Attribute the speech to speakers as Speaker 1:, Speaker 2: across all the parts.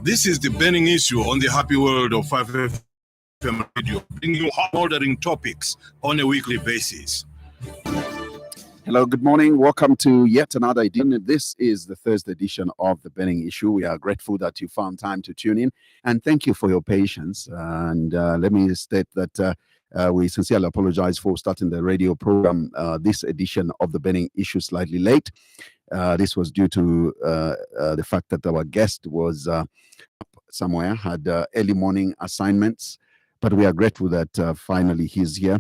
Speaker 1: This is the burning issue on the happy world of 5FM Radio, bringing you hot ordering topics on a weekly basis.
Speaker 2: Hello, good morning. Welcome to yet another edition. This is the Thursday edition of The Burning Issue. We are grateful that you found time to tune in, and thank you for your patience. And let me state that we sincerely apologize for starting the radio program, this edition of The Burning Issue, slightly late. This was due to the fact that our guest was somewhere, had early morning assignments, but we are grateful that finally he's here.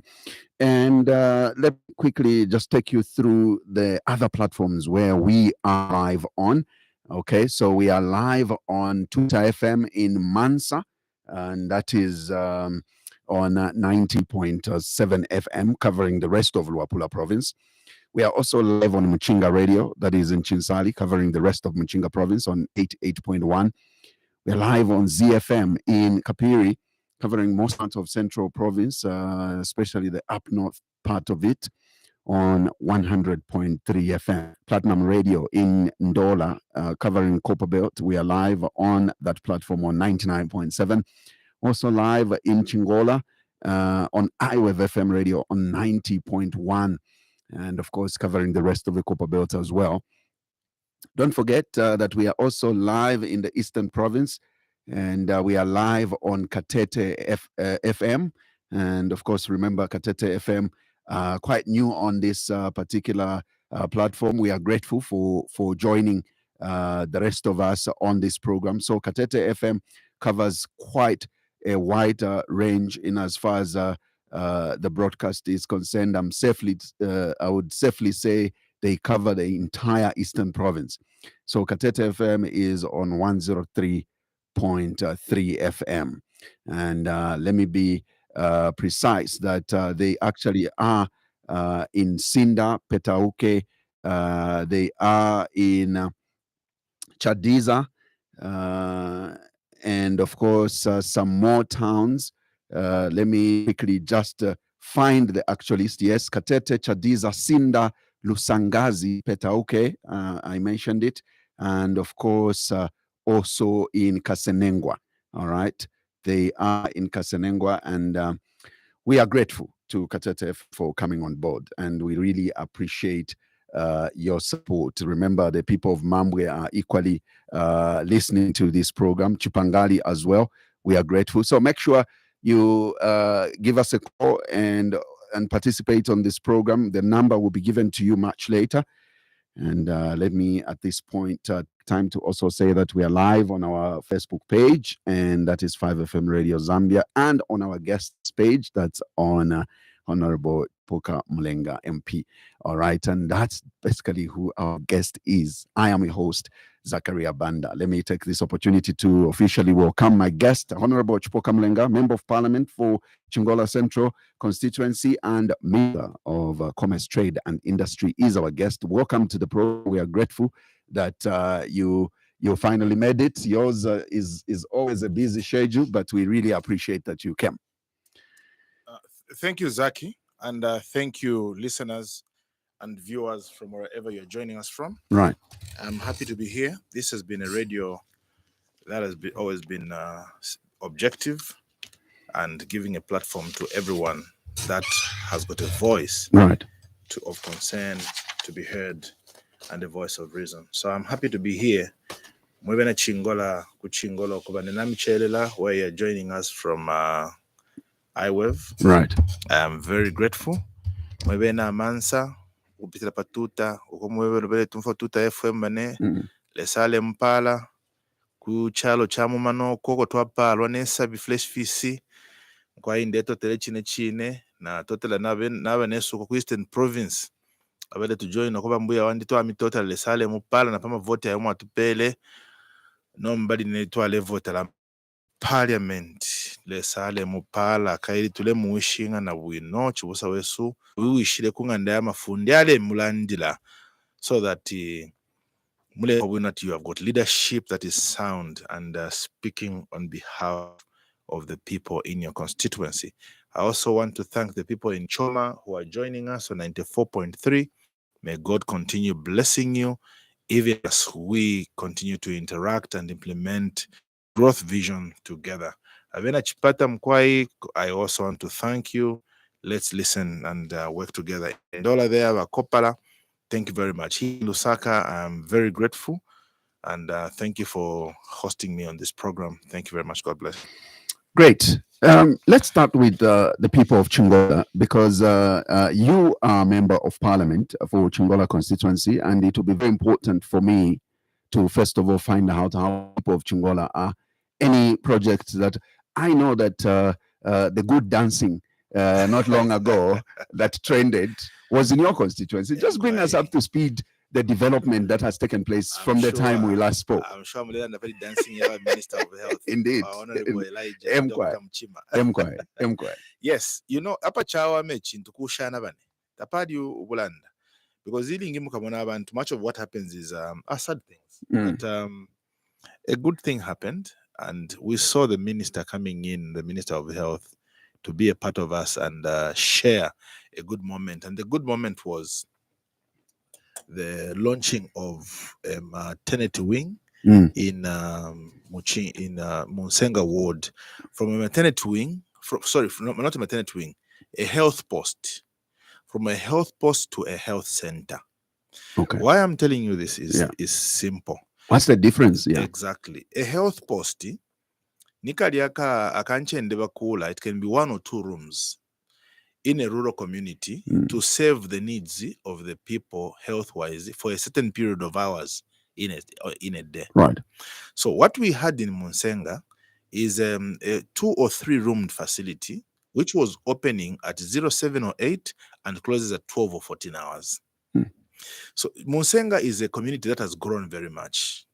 Speaker 2: And let me quickly just take you through the other platforms where we are live on. Okay, so we are live on Tuta FM in Mansa, and that is on 90.7 FM, covering the rest of Luapula province. We are also live on Muchinga Radio, that is in Chinsali, covering the rest of Muchinga province on 88.1. We're live on ZFM in Kapiri, covering most parts of Central Province, especially the up north part of it, on 100.3 FM. Platinum Radio in Ndola, covering Copper Belt. We are live on that platform on 99.7. Also live in Chingola on iWave FM Radio on 90.1. And of course, covering the rest of the Copper Belt as well. Don't forget that we are also live in the Eastern Province, and we are live on Katete FM. And of course, remember Katete FM, quite new on this particular platform. We are grateful for joining the rest of us on this program. So Katete FM covers quite a wide range in as far as the broadcast is concerned. I would safely say they cover the entire Eastern Province. So Katete FM is on 103.3 FM. And let me be precise that they actually are in Sinda, Petauke, they are in Chadiza, and of course some more towns. Let me quickly just find the actual list. Yes, Katete, Chadiza, Sinda, Lusangazi, Petauke, I mentioned it, and of course also in Kasenengwa. All right, they are in Kasenengwa, and we are grateful to Katete for coming on board, and we really appreciate your support. Remember, the people of Mambwe are equally listening to this program, Chipangali as well. We are grateful. So make sure you give us a call and participate on this program. The number will be given to you much later. And let me at this point time to also say that we are live on our Facebook page, and that is 5FM Radio Zambia, and on our guests page, that's on Honourable Chipoka Mulenga MP. All right, and that's basically who our guest is. I am your host, Zachariah Banda. Let me take this opportunity to officially welcome my guest, Honourable Chipoka Mulenga, Member of Parliament for Chingola Central Constituency and Minister of Commerce, Trade and Industry is our guest. Welcome to the program. We are grateful that you finally made it. Yours is always a busy schedule, but we really appreciate that you came.
Speaker 3: Thank you, Zaki, and thank you, listeners and viewers from wherever you're joining us from.
Speaker 2: Right.
Speaker 3: I'm happy to be here. This has been a radio that has always been objective and giving a platform to everyone that has got a voice,
Speaker 2: right,
Speaker 3: of concern, to be heard, and a voice of reason. So I'm happy to be here. Mwebena Chingola, Kuchingolo, Kubanenamichelela, where you're joining us from iWave.
Speaker 2: Right.
Speaker 3: I'm very grateful. Mwebena Mansa, upitila patuta, ukomwebele tumfo tuta FM bane, lesale mpala, kuchalo chamu mano, koko tuapa, alwanesa biflesh fisi, kwa indeto tele chine, na totela nawe nesu kwa Eastern Province. Abele to join okoba mbuya wandi to amitota lesale mpala na pama vote ya umu atupele, no mbadi netuwa le vote la Parliament lesale mupala kairi tule muishinga na wino chibusa wesu wiwishile kunganda ya mafundi ale mulandila, so that mule that you have got leadership that is sound and speaking on behalf of the people in your constituency. I also want to thank the people in Choma who are joining us on 94.3. May God continue blessing you even as we continue to interact and implement growth vision together. Avena Chipata Mkwai, I also want to thank you. Let's listen and work together. And all there, Kopala, thank you very much. Here in Lusaka, I'm very grateful. And thank you for hosting me on this program. Thank you very much. God bless.
Speaker 2: Great. Let's start with the people of Chingola, because you are a member of parliament for Chingola constituency, and it will be very important for me to first of all find out how people of Chingola are. Any projects that I know that the good dancing not long ago that trended was in your constituency. Just bring us up to speed the development that has taken place from the time we last spoke.
Speaker 3: I'm sure I'm very dancing Minister of Health.
Speaker 2: Indeed.
Speaker 3: Honorable Elijah, Dr. Mchima. Yes, you know, apa chawa mechintu kushana bane. Tapadi ubulanda. Because much of what happens is sad things. But a good thing happened, and we saw the minister coming in, the Minister of Health, to be a part of us and share a good moment. And the good moment was the launching of a maternity wing in Munsenga ward. From a maternity wing, not a maternity wing, a health post. From a health post to a health center.
Speaker 2: Okay.
Speaker 3: Why I'm telling you this is simple.
Speaker 2: What's the difference? Yeah.
Speaker 3: Exactly. A health post, nikaliaka akanchendeba bakula, it can be 1 or 2 rooms in a rural community to serve the needs of the people health-wise for a certain period of hours in a day.
Speaker 2: Right.
Speaker 3: So what we had in Munsenga is a 2 or 3 roomed facility, which was opening at 07 or 8 and closes at 12 or 14 hours. So Munsenga is a community that has grown very much.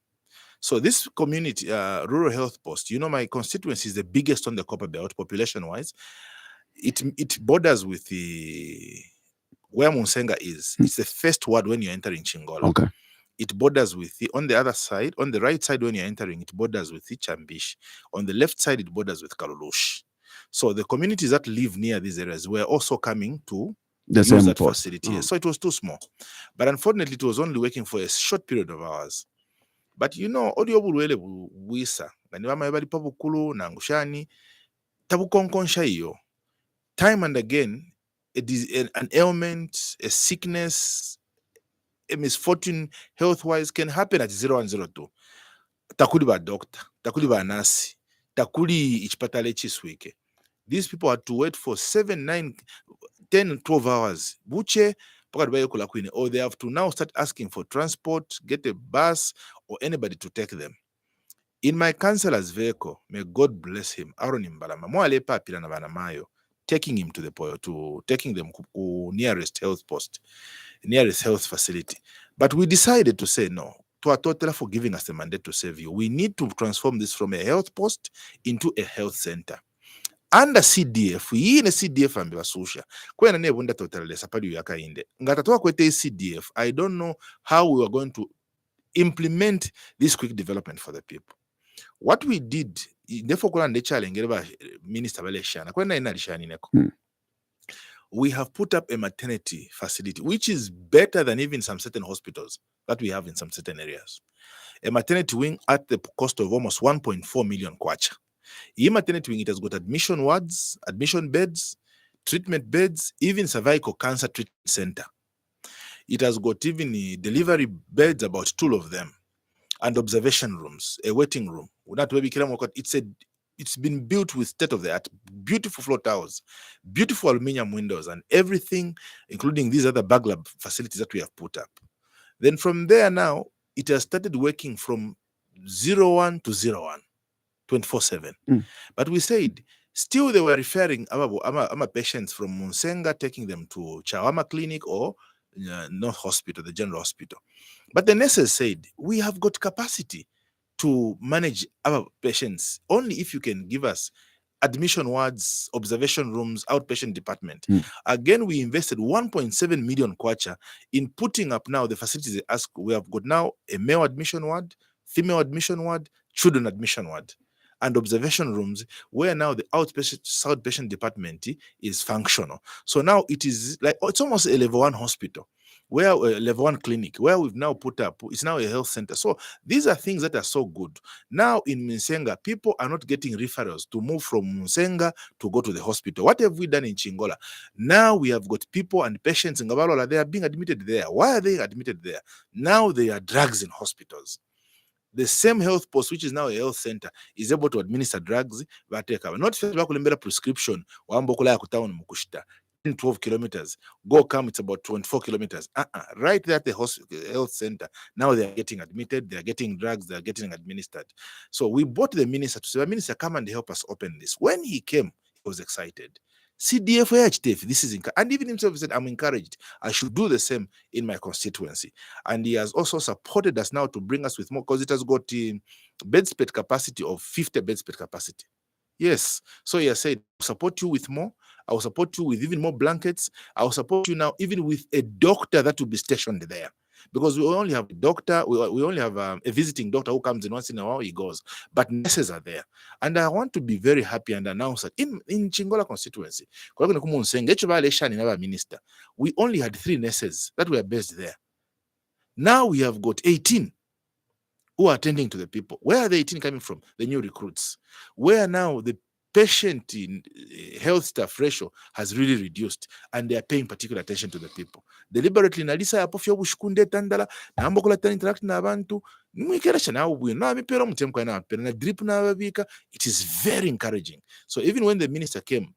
Speaker 3: So this community, rural health post, you know, my constituency is the biggest on the Copper Belt population-wise. It borders with where Munsenga is. It's the first ward when you're entering Chingola.
Speaker 2: Okay.
Speaker 3: It borders with on the other side, on the right side when you're entering, it borders with Chambish. On the left side, it borders with Kalulush. So the communities that live near these areas were also coming to use that facility. So it was too small. But unfortunately, it was only working for a short period of hours. But you know, audio bulwele buwisa. Ganibama yabali pabukulu na ngushani. Tabukonkonsha iyo. Time and again, an ailment, a sickness, a misfortune health-wise can happen at 0102. Takuli ba doctor, takuli ba nasi, takuli ichipatale chiswike. These people had to wait for 7, 9, 10, 12 hours. Buche, or they have to now start asking for transport, get a bus, or anybody to take them. In my councillor's vehicle, may God bless him, Aaron Imbalama, Moalepa Pilana Banamayo, taking him taking them to nearest health post, nearest health facility. But we decided to say no. To a total for giving us the mandate to save you. We need to transform this from a health post into a health center. Under CDF, in a CDF and Basusha, when a wonder total sapadu yaka inde. Ngatatua kwete CDF, I don't know how we are going to implement this quick development for the people. What we did, we have put up a maternity facility, which is better than even some certain hospitals that we have in some certain areas. A maternity wing at the cost of almost 1.4 million kwacha. In maternity wing, it has got admission wards, admission beds, treatment beds, even cervical cancer treatment center. It has got even delivery beds, about 2 of them, and observation rooms, a waiting room. It's been built with state-of-the-art, beautiful floor towers, beautiful aluminium windows, and everything, including these other burglar facilities that we have put up. Then from there now, it has started working from 01 to 01, 24/7. But we said, still they were referring our patients from Munsenga, taking them to Chawama Clinic or North Hospital, the General Hospital. But the nurses said, we have got capacity to manage our patients only if you can give us admission wards, observation rooms, outpatient department. Again, we invested 1.7 million kwacha in putting up now the facilities. We have got now a male admission ward, female admission ward, children admission ward, and observation rooms where now the outpatient department is functional. So now it is like, it's almost a level 1 hospital where level 1 clinic, where we've now put up, it's now a health center. So these are things that are so good. Now in Musenga, people are not getting referrals to move from Musenga to go to the hospital. What have we done in Chingola? Now we have got people and patients in Gabalola, they are being admitted there. Why are they admitted there? Now they are drugs in hospitals. The same health post, which is now a health center, is able to administer drugs. Not a prescription. 12 kilometers. Go come, it's about 24 kilometers. Right there at the health center. Now they are getting admitted, they are getting drugs, they are getting administered. So we brought the minister to say, the minister, come and help us open this. When he came, he was excited. CDF, this is and even himself said, I'm encouraged. I should do the same in my constituency. And he has also supported us now to bring us with more, because it has got bedspread capacity of 50 bedspread capacity. Yes. So he has said, I'll support you with more. I will support you with even more blankets. I will support you now even with a doctor that will be stationed there. Because we only have a doctor, we only have a visiting doctor who comes in once in a while, he goes. But nurses are there. And I want to be very happy and announce that in Chingola constituency, minister, we only had 3 nurses that were based there. Now we have got 18 who are attending to the people. Where are the 18 coming from? The new recruits. Where now the patient in health staff ratio has really reduced, and they are paying particular attention to the people. Deliberately, nalisa ya pofya bushukunde tandala, na ambokola ta interact na abantu, nimwikeresha na ubuye, na mipero mutemko na pera na drip na babika. It is very encouraging. So even when the minister came,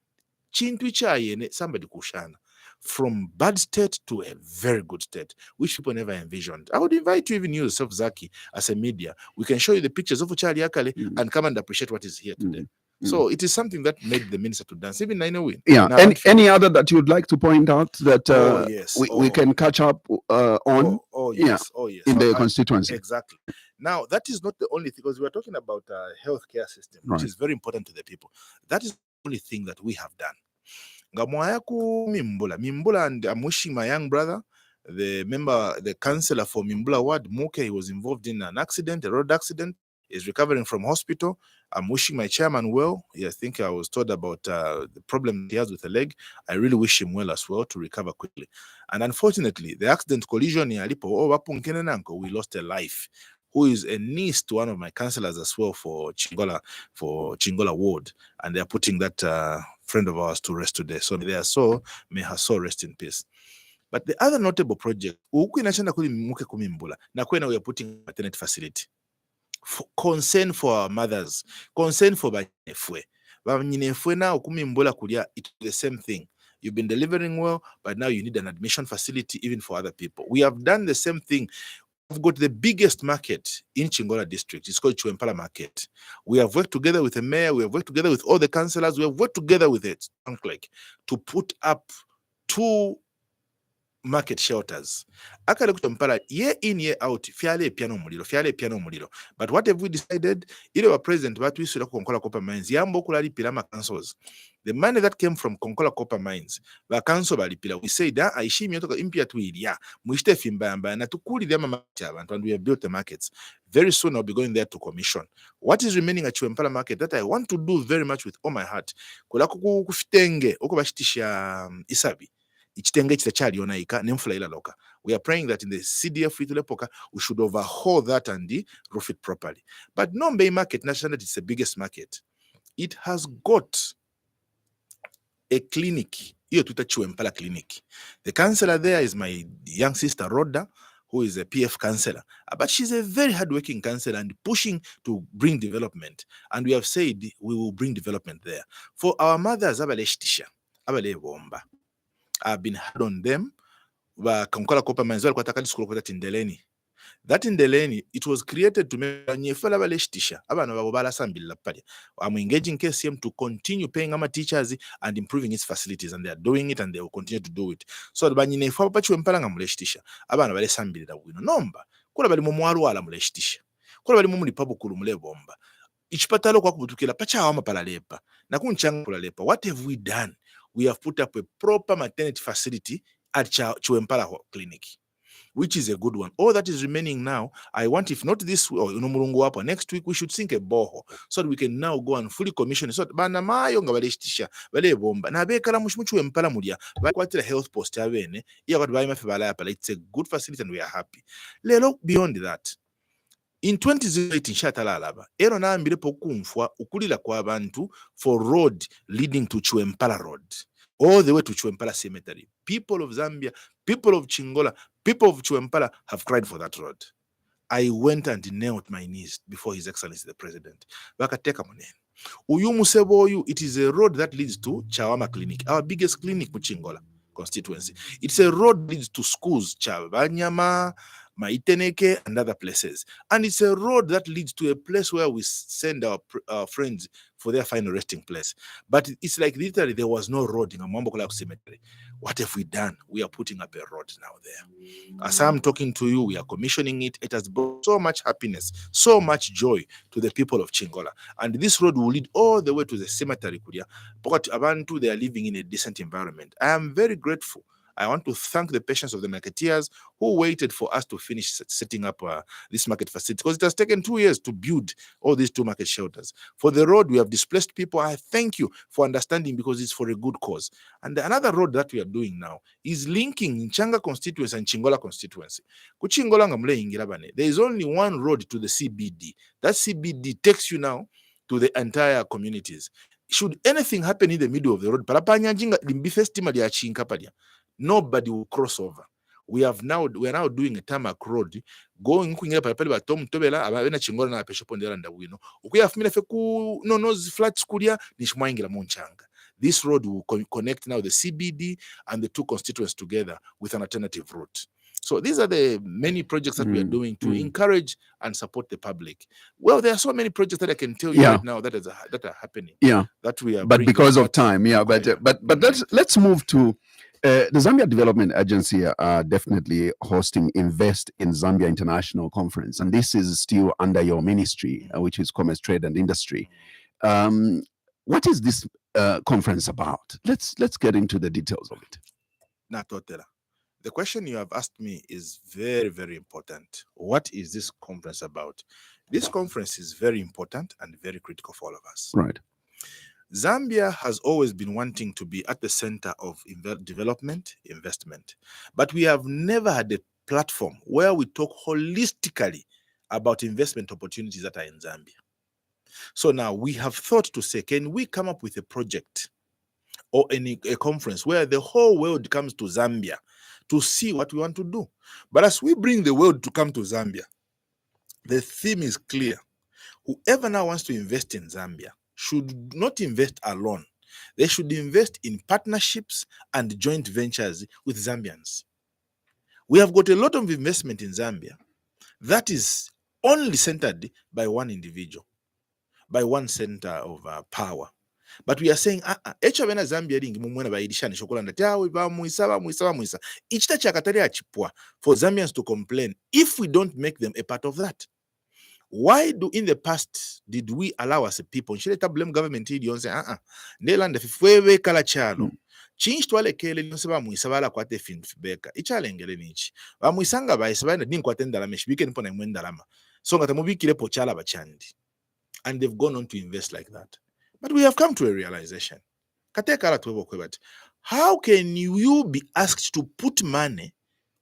Speaker 3: chintu ichayene somebody kushana. From bad state to a very good state, which people never envisioned. I would invite you, even you yourself, Zaki, as a media. We can show you the pictures of Uchali Akale and come and appreciate what is here today. So it is something that made the minister to dance. Even I know we.
Speaker 2: Yeah. Any other that you'd like to point out that we can catch up on?
Speaker 3: Yes.
Speaker 2: In the constituency.
Speaker 3: Exactly. Now, that is not the only thing, because we are talking about a healthcare system, which is very important to the people. That is the only thing that we have done. Mimbula, and I'm wishing my young brother, the councillor for Mimbula Ward, Muke, he was involved in an accident, a road accident, is recovering from hospital. I'm wishing my chairman well. I think I was told about the problem he has with the leg. I really wish him well as well to recover quickly. And unfortunately, the accident collision in Alipo, we lost a life, who is a niece to one of my councillors as well for Chingola Ward. And they are putting that friend of ours to rest today. So may her soul rest in peace. But the other notable project, we are putting maternity facility. Concern for our mothers, concern for Banyefwe. Banyefwe now Kumimbola Kulia, it's the same thing. You've been delivering well, but now you need an admission facility even for other people. We have done the same thing. We've got the biggest market in Chingola district. It's called Chuempala Market. We have worked together with the mayor. We have worked together with all the councillors. We have worked together with it to put up 2 market shelters. Year in, year out, fiale piano muliro. But what have we decided? Our president, what we should Konkola Copper Mines, Yambo Kulari Pilama councils. The money that came from Konkola Copper Mines, the council Balipila, we say that I shim yotoka impia to idia, Muiste Fimbamba, and to cool them and we have built the markets. Very soon I'll be going there to commission. What is remaining at Chuempala Market that I want to do very much with all my heart? Kulaku kufitenge, okobashitisha isabi. We are praying that in the CDF we should overhaul that and roof it properly. But Nombe Market, national, it's the biggest market. It has got a clinic, Chuempala Clinic. The councillor there is my young sister Rhoda, who is a PF councillor. But she's a very hardworking councillor and pushing to bring development. And we have said we will bring development there. For our mothers, I've been hard on them. Konkola Copper Mines Tindeleni. That in Deleni, it was created to make I'm engaging KCM to continue paying our teachers and improving its facilities, and they are doing it and they will continue to do it. So the Banyine for Pachu Empalanga Muleshtisha, Abana Valesambili that we know number. Kula Bali Mumuaruala Muleshtisha. Kula Bali Mumuli Pabukulu Mule Bomba. Ichpatalo kwa kubutukila pacha wama palalepa. Nakunchang palalepa. What have we done? We have put up a proper maternity facility at Chuempala Clinic. which is a good one. All that is remaining now, I want, if not this or next week, we should sink a borehole so that we can now go and fully commission. So bana mayo nga balestisha bale bomba na bekala mushmuchu empala mulia bakwatira health post abene iya kwati baima fe balapa. It's a good facility and we are happy. Lelo beyond that, in 2008 nshatalaba ero naambire pokumfwa ukulira kwa abantu for road leading to Chwempala Road all the way to Chwempala Cemetery. People of Zambia, people of Chingola, people of Chwempala have cried for that road. I went and knelt my knees before His Excellency the President. Bakateka monene. Uyumuseboyu, it is a road that leads to Chawama Clinic, our biggest clinic in Chingola constituency. It's a road that leads to schools, Chabanyama, Maiteneke, and other places. And it's a road that leads to a place where we send our friends for their final resting place. But it's like literally there was no road in Mwambokola Cemetery. What have we done? We are putting up a road now there. As I'm talking to you, we are commissioning it. It has brought so much happiness, so much joy to the people of Chingola. And this road will lead all the way to the cemetery. But Abantu, they are living in a decent environment. I am very grateful. I want to thank the patience of the marketeers who waited for us to finish setting up this market facility, because it has taken 2 years to build all these 2 market shelters. For the road, we have displaced people. I thank you for understanding, because it's for a good cause. And another road that we are doing now is linking Nchanga constituency and Chingola constituency. There is only one road to the CBD. That CBD takes you now to the entire communities. Should anything happen in the middle of the road, nobody will cross over. We are now doing a tarmac road going kuingira pale ba Tom Tobela abena Chingola na pesho pondera ndawino ukuya fumina fe ku nonos flats kulia nishmwangira munchanga. This road will connect now the CBD and the 2 constituents together with an alternative route. So these are the many projects that we are doing to encourage and support the public. Well, there are so many projects that I can tell you right now that are happening.
Speaker 2: Yeah,
Speaker 3: that we are.
Speaker 2: But because of time, but let's move to the Zambia Development Agency. Definitely hosting Invest in Zambia International Conference, and this is still under your ministry, which is Commerce, Trade, and Industry. What is this conference about? Let's get into the details of it.
Speaker 3: Natotela. The question you have asked me is very, very important. What is this conference about? This conference is very important and very critical for all of us.
Speaker 2: Right.
Speaker 3: Zambia has always been wanting to be at the center of development, investment, but we have never had a platform where we talk holistically about investment opportunities that are in Zambia. So now we have thought to say, can we come up with a project or a conference where the whole world comes to Zambia to see what we want to do? But as we bring the world to come to Zambia, the theme is clear. Whoever now wants to invest in Zambia should not invest alone. They should invest in partnerships and joint ventures with Zambians. We have got a lot of investment in Zambia that is only centered by one individual, by one center of power. But we are saying, Echavena Zambia ring mumwena baidishani shokolanda tawe bamuisa. Ichita chakatari achipwa for Zambians to complain if we don't make them a part of that. Why in the past did we allow as a people? Nshileta blame government hidi yonse nelanda fifwewe kala chalo. Chinch twale kele yonse bamuisa bala kwa te finfibeka. Ichale ngele nichi. Bamuisanga baisa bana din kwa tenda lama shibike nipo na mwenda lama. So ngata mubikile po chala bachandi. And they've gone on to invest like that. But we have come to a realization. How can you be asked to put money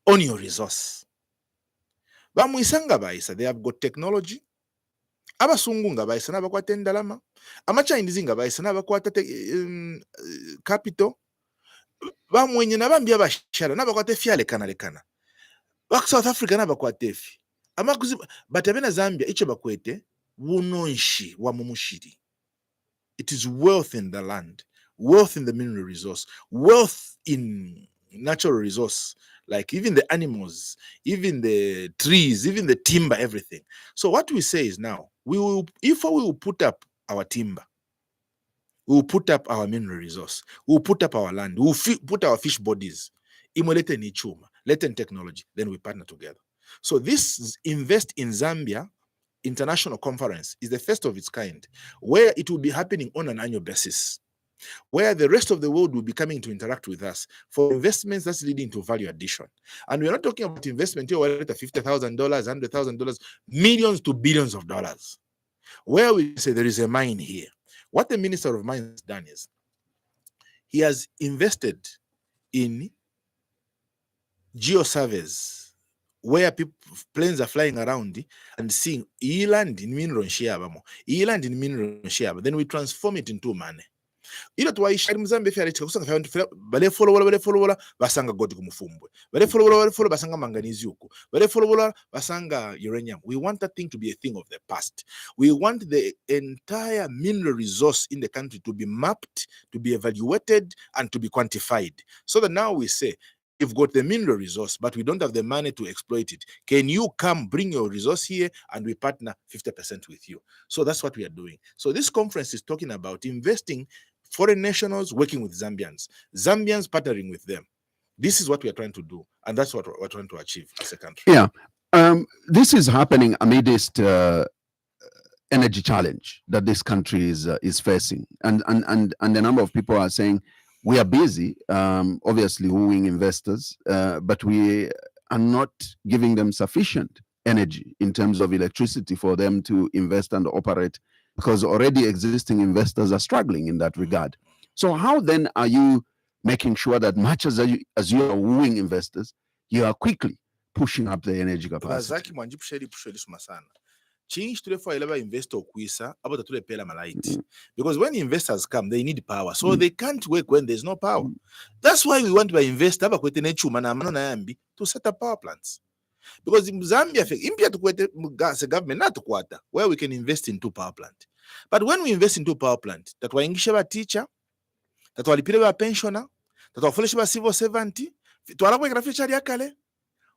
Speaker 3: on your resource? They have got technology. Abasungu ngabaisa na bakwata endalama. Amachinese ngabaisa na bakwata capital. Bamwenye na bambia bashara na bakwata fiale kana. Bak South Africa na bakwata fi. Batabena Zambia icho bakwete wunonshi wa mumushiri. It is wealth in the land, wealth in the mineral resource, wealth in natural resource, like even the animals, even the trees, even the timber, everything. So what we say is now, if we will put up our timber, we will put up our mineral resource, we will put up our land, we will put our fish bodies, imolete ni chuma, latent technology, then we partner together. So this Invest in Zambia International Conference is the first of its kind, where it will be happening on an annual basis. where the rest of the world will be coming to interact with us for investments that's leading to value addition. And we're not talking about investment here at $50,000, $100,000, millions to billions of dollars, where we say there is a mine here. What the Minister of Mines has done is he has invested in geosurveys where planes are flying around and seeing land in mineral share, then we transform it into money. Ila tuwaishari mzambe fya alitika kusanga fya bale follow basanga gold kumufumbwe bale follow basanga manganese uko bale follow basanga uranium. We want that thing to be a thing of the past. We want the entire mineral resource in the country to be mapped, to be evaluated, and to be quantified, so that now we say, you've got the mineral resource, but we don't have the money to exploit it. Can you come bring your resource here and we partner 50% with you? So that's what we are doing. So this conference is talking about investing foreign nationals working with Zambians partnering with them. This is what we are trying to do, and that's what we're trying to achieve as a country.
Speaker 2: Yeah, this is happening amidst energy challenge that this country is facing, and a number of people are saying we are busy, obviously wooing investors, but we are not giving them sufficient energy in terms of electricity for them to invest and operate, because already existing investors are struggling in that regard. So how then are you making sure that much as you are wooing investors, you are quickly pushing up the energy capacity?
Speaker 3: Change to the investor kuisa about the pela malaiti. Because when investors come, they need power. So they can't work when there's no power. That's why we want to invest to set up power plants. Because in Zambia, the government not to where we can invest in 2 power plant. But when we invest in 2 power plant, that we engage a teacher, that we pay a pensioner, that we finish a civil servant,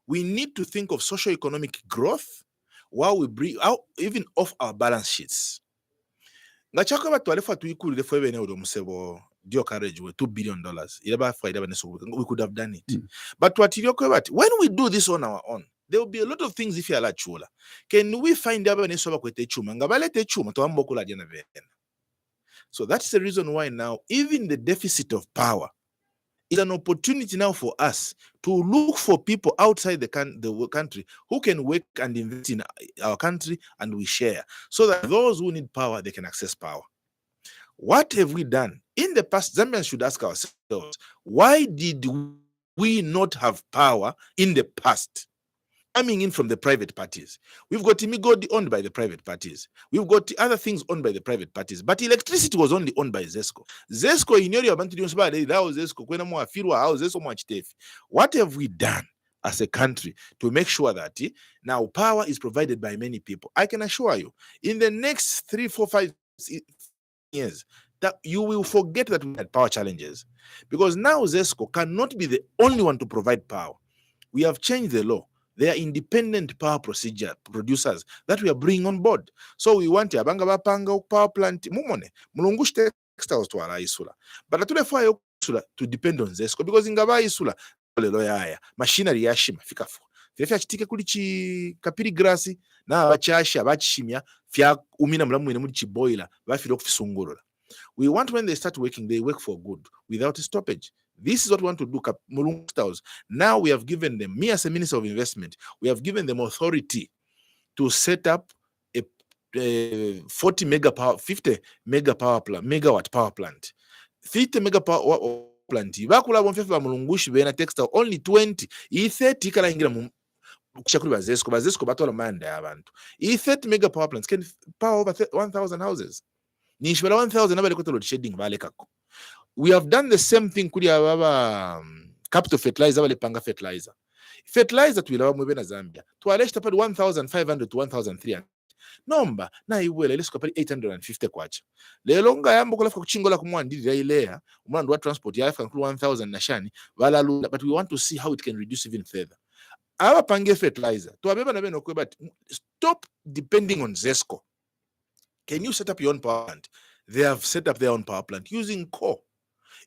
Speaker 3: we need to think of socio-economic growth while we bring out even off our balance sheets. We could have done it. But when we do this on our own, there will be a lot of things if you are chula. Can we find out? So that's the reason why now even the deficit of power is an opportunity now for us to look for people outside the country who can work and invest in our country, and we share, so that those who need power, they can access power. What have we done? In the past, Zambians should ask ourselves, why did we not have power in the past? Coming in from the private parties. We've got Imigodi owned by the private parties. We've got other things owned by the private parties. But electricity was only owned by ZESCO. What have we done as a country to make sure that now power is provided by many people? I can assure you, in the next 3, 4, 5 years, that you will forget that we had power challenges. Because now ZESCO cannot be the only one to provide power. We have changed the law. They are independent power producers that we are bringing on board. So we want to power plant mulungush textiles to Isula. But to depend on ZESCO, because in Gaba Isula, machinery yashima fikafu. Fefa chitike kuli kapiri grasi na bachasha bachimya fya umina mlamu ine muri boiler bafiro kufisungurura. We want when they start working, they work for good without a stoppage. This is what we want to do. Now we have given them, me as a Minister of Investment, we have given them authority to set up a 50 megawatt power plant. 50 megawatt plant. Only 20. 30 kala ingira ZESCO batola manda abantu. 30 mega power plants can power over 1,000 houses. 1,000 we have done the same thing kuli capital fertilizer panga fertilizer tuilawa mwebena Zambia tualeshta pali 1,500 to 1,300 nomba na iwela ilesko pali 850 kwacha lelo nga yambo kulafika kuchingola kumwandilira ilea umwandu wa transport ya afika kuli 1,000 nashani wala, but we want to see how it can reduce even further. Our pange fertilizer tuabeba na beno but stop depending on ZESCO. Can you set up your own power plant? They have set up their own power plant using coal.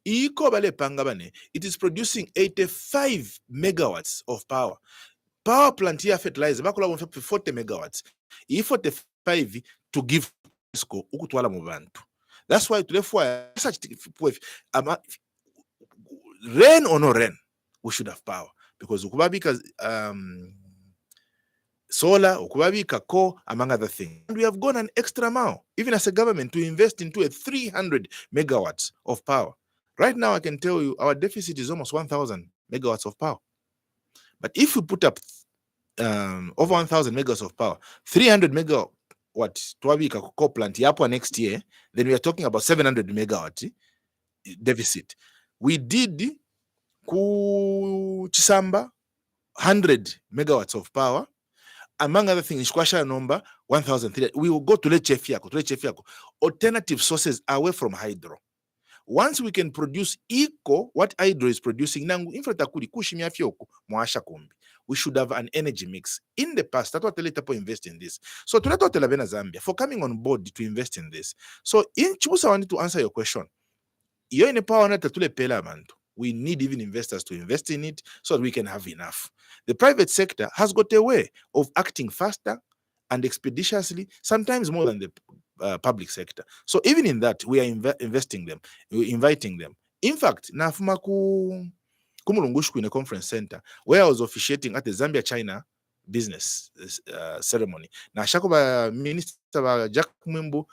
Speaker 3: It is producing 85 megawatts of power. Power plant here fertilizer, 40 megawatts. 45 to give ZESCO ukutwala mu bantu. That's why such rain or no rain, we should have power, because ukubabika solar, ukubabika coal, among other things. And we have gone an extra mile, even as a government, to invest into a 300 megawatts of power. Right now, I can tell you our deficit is almost 1,000 megawatts of power. But if we put up over 1,000 megawatts of power, 300 megawatts twabika coal plant yapwa next year, then we are talking about 700 megawatts deficit. We did ku Chisamba 100 megawatts of power, among other things. Shkwasha number 1,300. We will go to Lechefiako. Alternative sources away from hydro. Once we can produce equal what hydro is producing, we should have an energy mix. In the past, that's what Teletapo invest in this. So to Zambia for coming on board to invest in this. So in Chibusa, I wanted to answer your question. You're in a power we need even investors to invest in it so that we can have enough. The private sector has got a way of acting faster and expeditiously, sometimes more than the public sector. So even in that, we are investing them, we're inviting them. In fact, nafuma kumulungushku in a conference center where I was officiating at the Zambia-China business ceremony. Na shakoba Minister Jack Mwembu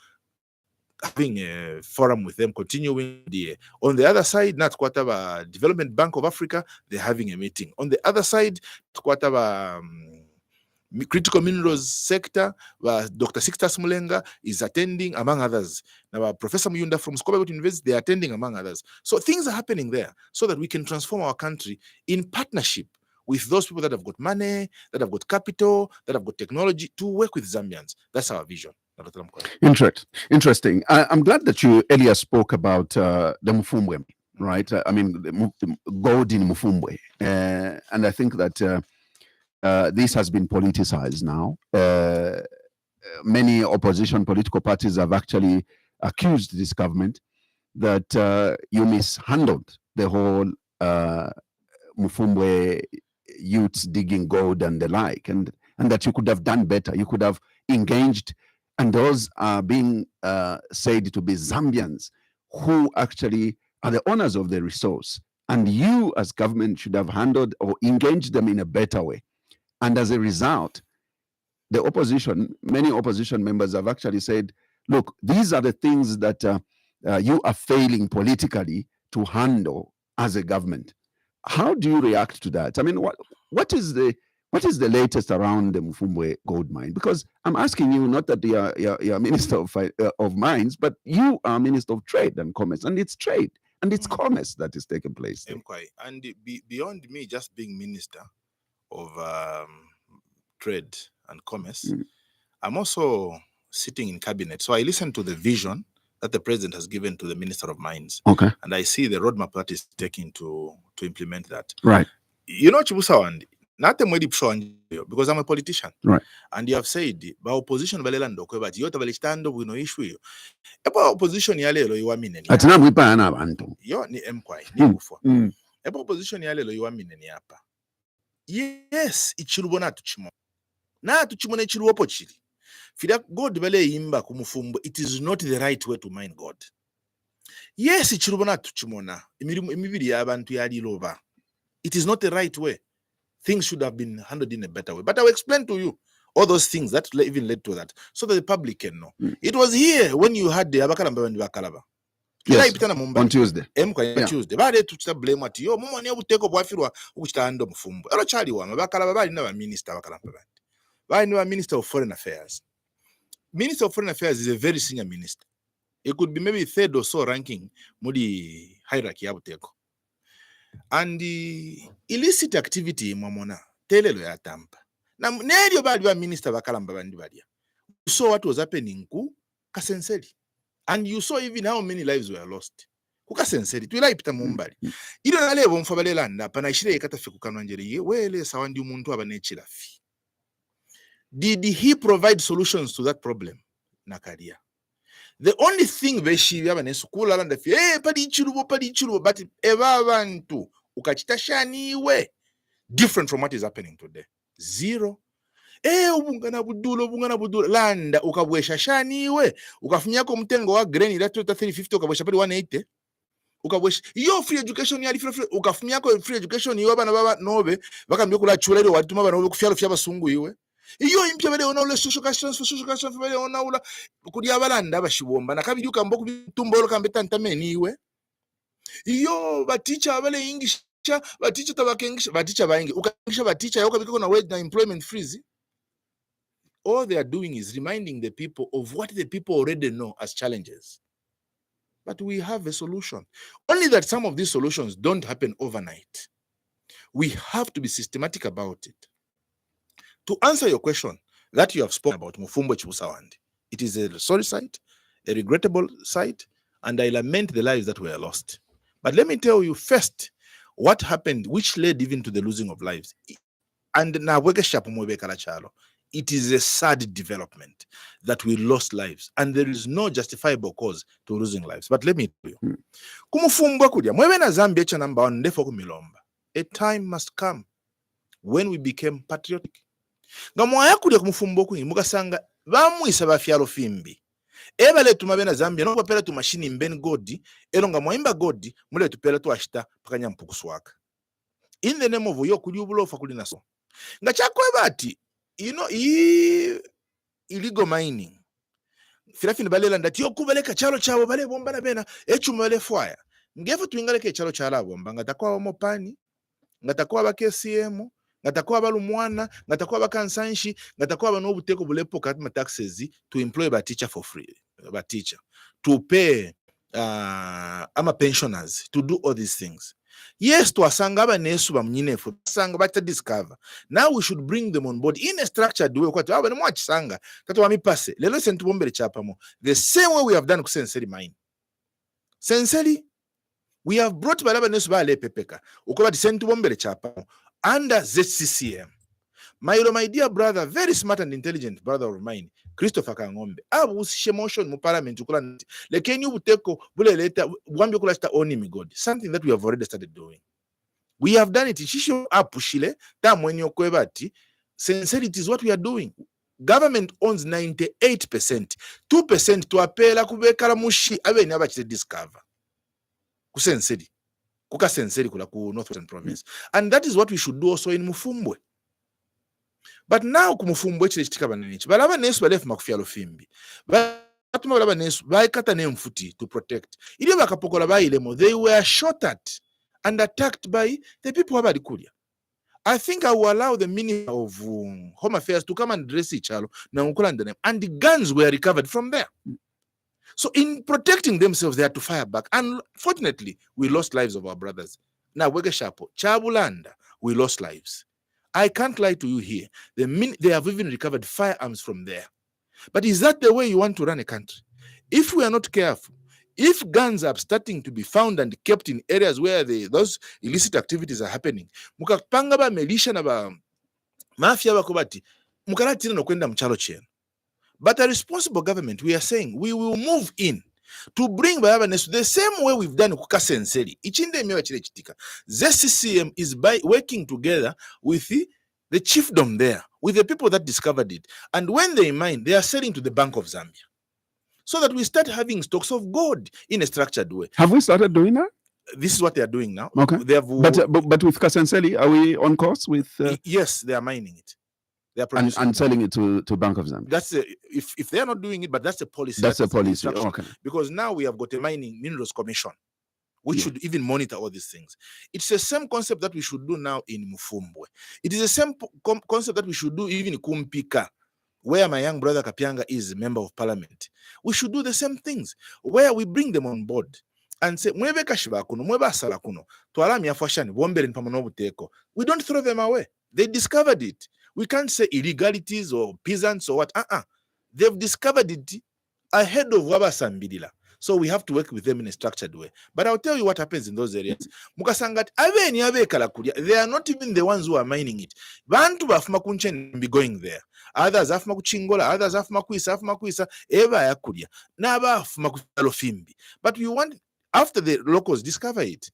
Speaker 3: having a forum with them, continuing the on the other side, not Kwataba Development Bank of Africa, they're having a meeting. On the other side, Kwataba critical minerals sector, Dr. Sixtus Mulenga is attending, among others. Now, Professor Muyunda from Skobe University, they're attending, among others. So things are happening there so that we can transform our country in partnership with those people that have got money, that have got capital, that have got technology to work with Zambians. That's our vision.
Speaker 2: Interesting. I'm glad that you earlier spoke about the Mufumbwe, right? I mean, the gold in Mufumbwe. And I think that this has been politicized now. Many opposition political parties have actually accused this government that you mishandled the whole Mufumbwe youths digging gold and the like, and that you could have done better. You could have engaged, and those are being said to be Zambians who actually are the owners of the resource. And you as government should have handled or engaged them in a better way. And as a result, the opposition, many opposition members have actually said, look, these are the things that you are failing politically to handle as a government. How do you react to that? I mean, what is the latest around the Mufumbwe gold mine? Because I'm asking you, not that you're Minister of Mines, but you are Minister of Trade and Commerce, and it's trade and it's commerce that is taking place there.
Speaker 3: And beyond me just being Minister of Trade and Commerce, I'm also sitting in cabinet. So I listen to the vision that the president has given to the Minister of Mines.
Speaker 2: Okay.
Speaker 3: And I see the roadmap that is taking to implement that.
Speaker 2: Right.
Speaker 3: You know, Chibusawandi, not because I'm a politician.
Speaker 2: Right.
Speaker 3: And you have said, ba opposition balelando kweba yota balistando buno issue yo. Epa opposition yalelo yiwamine ni.
Speaker 2: Atina mwipa ana abantu.
Speaker 3: Yo ni emkwai, ni mufo. Epa opposition yalelo yiwamine ni hapa. Yes, ichirubo na tuchimo. Na tuchimo na ichirubo pochili. Fida God bale imba kumufumbo, it is not the right way to mine God. Yes, ichirubo na tuchimona. Imibiri ya abantu yali loba. It is not the right way. Things should have been handled in a better way. But I will explain to you all those things that even led to that, so that the public can know. It was here when you had the Abakalamba and Bakalaba.
Speaker 2: Yes, on Tuesday.
Speaker 3: Tuesday. Bade to blame what you money would take up Wafirwa, which stand up Fumbo. Elo Charlie one, Bakalaba never minister Bakalamba. Why no Minister of Foreign Affairs? Minister of Foreign Affairs is a very senior minister. It could be maybe third or so ranking Mudi hierarchy Abuteko. And the illicit activity Mamona, telelo ya tampa. Na nedio badi wa minister Bakalamba bandibadia. You saw what was happening ku Kasenseli. And you saw even how many lives were lost. Ku Kasenseli, tuila ipita mumbali. Ilo na levo mfabalelanda, panashire ikata fiku kanwanjeri ye, wele sawandi umuntu abanechila fi. Did he provide solutions to that problem? Nakaria. The only thing veshi yabane sukula landa fi, padi ichirubo, but evavantu ukachitashani we different from what is happening today. Zero. obungana budula landa ukabwesha shaniwe ukafunyako mtengo wa grain ila 350 ukabwesha pali 180 ukabwesha iyo free education yali free ukafunyako free education iyo bana baba nobe bakambye kula chula ile watuma bana nobe kufyalo fya basungu iwe iyo impya bale ona ule social cashiers bale ona ula kuli abalanda bashibomba nakabiri ukambo kutumbolo kambe tantameni iwe iyo baticha bale English baticha tabakengisha baticha baingi ukangisha baticha yoka biko na wage na employment freeze. All they are doing is reminding the people of what the people already know as challenges. But we have a solution. Only that some of these solutions don't happen overnight. We have to be systematic about it. To answer your question that you have spoken about, Mufumbo Chibusawandi, it is a sorry sight, a regrettable sight, and I lament the lives that were lost. But let me tell you first what happened, which led even to the losing of lives. And it is a sad development that we lost lives, and there is no justifiable cause to losing lives. But let me tell you, kumufumbwa kudya mwewe na Zambia cha number 1 ndefo kumilomba. A time must come when we became patriotic. Ngamwaya kudya kumufumbwa kudya mukasanga bamwisa bafyalo fimbi. Eba letu mabena Zambia no papela tu machine mben godi ero ngamwimba godi mule tupela tu ashita pakanya mpukuswaka. In the name of yo kuli ubulofa kuli naso. Ngachakwe bati illegal mining. Firafini balela ndati yo kubaleka chalo chabo bale bomba na bena echuma bale fwaya. Ngefu tuingaleke chalo chala bomba ngatakwa omopani, ngatakwa ba KCM, ngatakwa balumwana, ngatakwa bakansanshi, ngatakwa banobuteko bulepo katima taxes to employ ba teacher for free, ba teacher to pay ama pensioners to do all these things. Yes, to asanga banesu bamnyinefu asanga bata discover. Now we should bring them on board in a structured way. Kwa aba nemwa chisanga tato wamipase lelo sentu bombele chapa mo the same way we have done ku Senseli mine. Senseli we have brought balaba nesu ba le pepeka ukoba sentu bombele chapa mo under ZCCM. My dear brother, very smart and intelligent brother of mine, Christopher Kangombe, abu usishe motion mu parliament ukula nti lekeni ubuteko bule leta wambi kula sta oni migodi, something that we have already started doing. We have done it. Shisho apushile ta mwenye okwebati sincerity is what we are doing. Government owns 98%, 2% to apela kubekala mushi abeni abachite discover kusenseri kuka senseri kula ku Northwestern Province, and that is what we should do also in Mufumbwe. But now kumufumbwe chile chitika bananichi balaba nesu balefu makufyalo fimbi batuma balaba nesu baikata nemfuti to protect ile bakapokola bailemo. They were shot at and attacked by the people who abali kulia. I think I will allow the Minister of Home Affairs to come and address each other and the guns were recovered from there. So in protecting themselves, they had to fire back. And fortunately, we lost lives of our brothers. Now, Wege Shapo, Chabulanda, we lost lives. I can't lie to you here. They have even recovered firearms from there. But is that the way you want to run a country? If we are not careful, if guns are starting to be found and kept in areas where those illicit activities are happening, mukapanga ba militia na ba mafia bakobati, mukaratina no kwenda mchalo chenu. But a responsible government, we are saying, we will move in to bring awareness the same way we've done kuka Senseli. Ichinde mewa chile chitika. ZCCM is working together with the chiefdom there, with the people that discovered it. And when they mine, they are selling to the Bank of Zambia. So that we start having stocks of gold in a structured way.
Speaker 2: Have we started doing that?
Speaker 3: This is what they are doing now.
Speaker 2: Okay.
Speaker 3: They have,
Speaker 2: but with Kasenseli, are we on course with?
Speaker 3: Yes, they are mining it. They are
Speaker 2: and selling it to Bank of Zambia.
Speaker 3: That's if they are not doing it, but that's a policy.
Speaker 2: That's a policy. Okay.
Speaker 3: Because now we have got a mining minerals commission, which should even monitor all these things. It's the same concept that we should do now in Mufumbwe. It is the same concept that we should do even in Kumpika, where my young brother Kapianga is a member of parliament. We should do the same things, where we bring them on board and say, we don't throw them away. They discovered it. We can't say illegalities or peasants or what. They've discovered it ahead of Wabasambidila. So we have to work with them in a structured way. But I'll tell you what happens in those areas. Mukasangat they are not even the ones who are mining it. Bantu bafuma kunchen be going there. Others afuma kuchingola, others afuma kuisa, eva yakulia. Naba afuma kutalofimbi. But we want, after the locals discover it,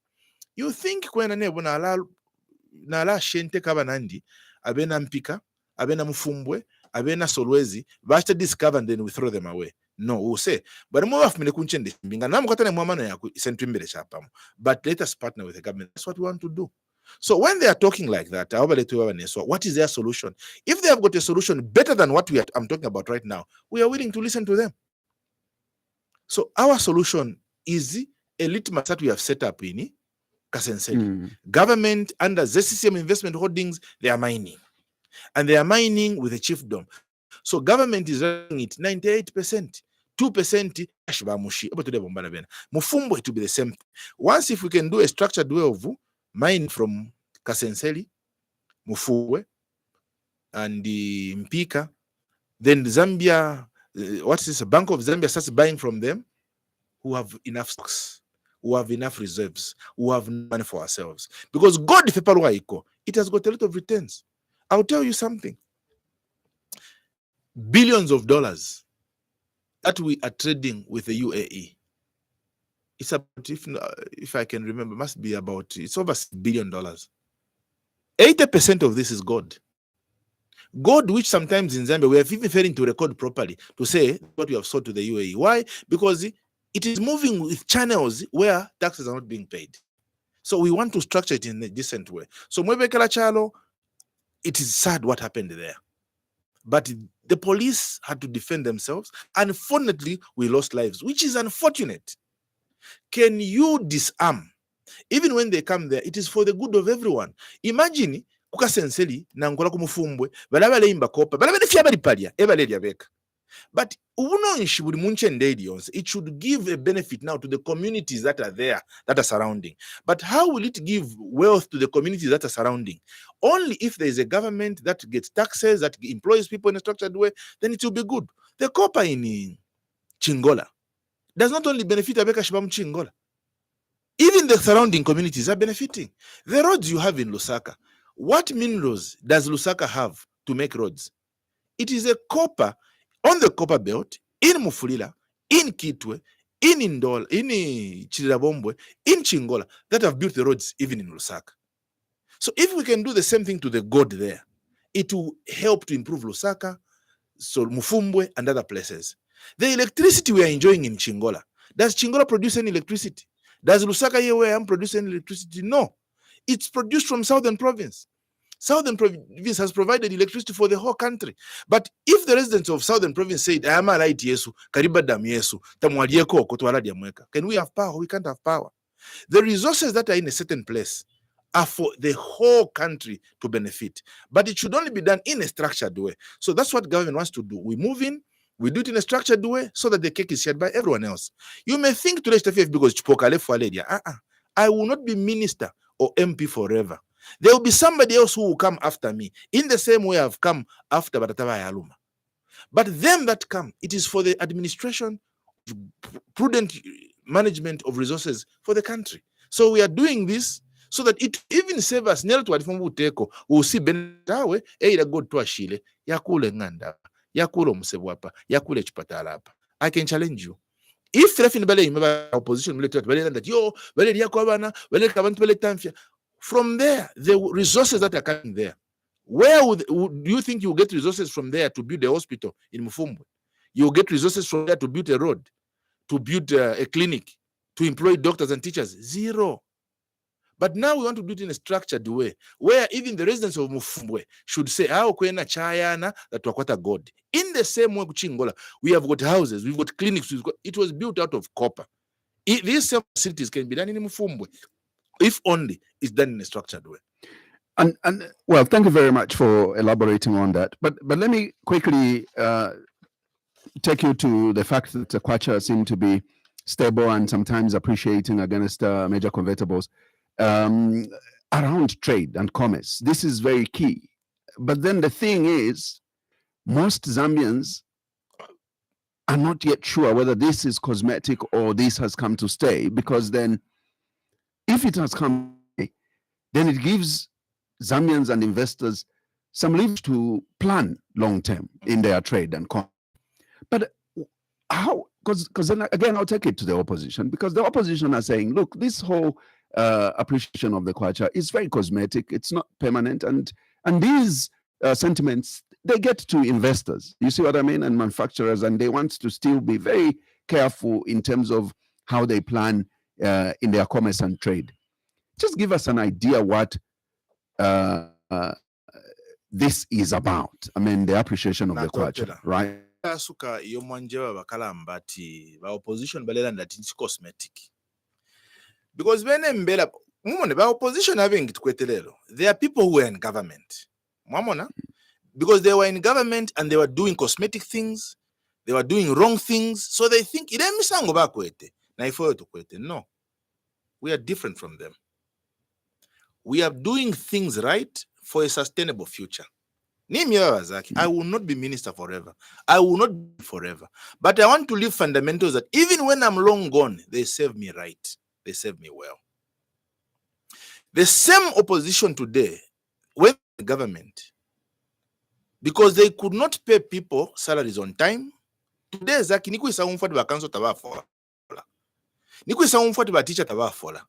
Speaker 3: you think kwena nebo na ala shente kabanandi abena mpika abena Mufumbwe, abena Solwezi, basta discover and then we throw them away. No, we'll say, but let us partner with the government. That's what we want to do. So when they are talking like that, what is their solution? If they have got a solution better than what I'm talking about right now, we are willing to listen to them. So our solution is a litmus that we have set up in Kasenseli. Government under ZCCM Investment Holdings, they are mining. And they are mining with a chiefdom. So government is running it 98%. 2% Mufumbo, it will be the same. Once if we can do a structured way of mine from Kasenseli, Mufumbo, and the Mpika, then Zambia, what is this? A Bank of Zambia starts buying from them, who have enough stocks, who have enough reserves, who have money for ourselves. Because God, it has got a lot of returns. I'll tell you something. Billions of dollars that we are trading with the UAE. It's about, if I can remember, must be about, it's over $6 billion. 80% of this is gold. Gold, which sometimes in Zambia, we have even failing to record properly to say what we have sold to the UAE. Why? Because it is moving with channels where taxes are not being paid. So we want to structure it in a decent way. So Mwebekela Chalo, it is sad what happened there. But the police had to defend themselves. Unfortunately, we lost lives, which is unfortunate. Can you disarm? Even when they come there, it is for the good of everyone. Imagine, Kukasenseli, Nangola Kumufumbwe, Balabale Imbakopa, Balabale Fiabaripalia, Evaledia Bek. But it should give a benefit now to the communities that are there, that are surrounding. But how will it give wealth to the communities that are surrounding? Only if there is a government that gets taxes, that employs people in a structured way, then it will be good. The copper in Chingola does not only benefit Abeka Shibam Chingola, even the surrounding communities are benefiting. The roads you have in Lusaka, what minerals does Lusaka have to make roads? It is a copper on the copper belt, in Mufulila, in Kitwe, in Indol, in Chirabombwe, in Chingola, that have built the roads even in Lusaka. So if we can do the same thing to the gold there, it will help to improve Lusaka, so Mufumbwe, and other places. The electricity we are enjoying in Chingola, does Chingola produce any electricity? Does Lusaka here where I am produce any electricity? No. It's produced from Southern Province. Southern Province has provided electricity for the whole country. But if the residents of Southern Province said, I am a right Yesu, Karibadam Yesu, Tamwadieko, Kotwaladia Mweka, can we have power? We can't have power. The resources that are in a certain place are for the whole country to benefit. But it should only be done in a structured way. So that's what government wants to do. We move in, we do it in a structured way so that the cake is shared by everyone else. You may think today because Chipoka left for Ledia. I will not be minister or MP forever. There will be somebody else who will come after me in the same way I've come after Barataba Yaluma. But them that come, it is for the administration, prudent management of resources for the country. So we are doing this so that it even save us. We'll see Benetawe, go to Ashile, Yakule Nganda, Yakulo Musewapa, Yakule Chipatalapa. I can challenge you. If the opposition that from there, the resources that are coming there, where do you think you get resources from there to build a hospital in Mufumbwe? You get resources from there to build a road, to build a clinic, to employ doctors and teachers? Zero. But now we want to do it in a structured way, where even the residents of Mufumbwe should say, chayana that wakwata God. In the same way, Kuchingola, we have got houses, we've got clinics, it was built out of copper. These same facilities can be done in Mufumbwe, if only it's done in a structured way.
Speaker 2: And well, thank you very much for elaborating on that. But let me quickly take you to the fact that the Kwacha seem to be stable and sometimes appreciating against major convertibles around trade and commerce. This is very key. But then the thing is, most Zambians are not yet sure whether this is cosmetic or this has come to stay, because then if it has come, then it gives Zambians and investors some leave to plan long term in their trade and commerce. But how? Because then again, I'll take it to the opposition, because the opposition are saying, look, this whole appreciation of the kwacha is very cosmetic. It's not permanent, and these sentiments they get to investors. You see what I mean? And manufacturers, and they want to still be very careful in terms of how they plan in their commerce and trade. Just give us an idea what this is about. I mean, the appreciation of the culture, right?
Speaker 3: Suka iyo mwanje bakalamba ati ba opposition balela ndati it's cosmetic. Because bene mbela mumone ba opposition having tukwetelelo. There are people who were in government. Mwamona? Because they were in government and they were doing cosmetic things, they were doing wrong things, so they think ire misango bakwete na ifo tukwete. No. We are different from them. We are doing things right for a sustainable future. I will not be minister forever. I will not be forever. But I want to leave fundamentals that even when I'm long gone, they serve me right. They serve me well. The same opposition today, when the government, because they could not pay people salaries on time, today Zaki niku isa umfati ba council tabafola. Niku isa umfati ba teacher tabafola.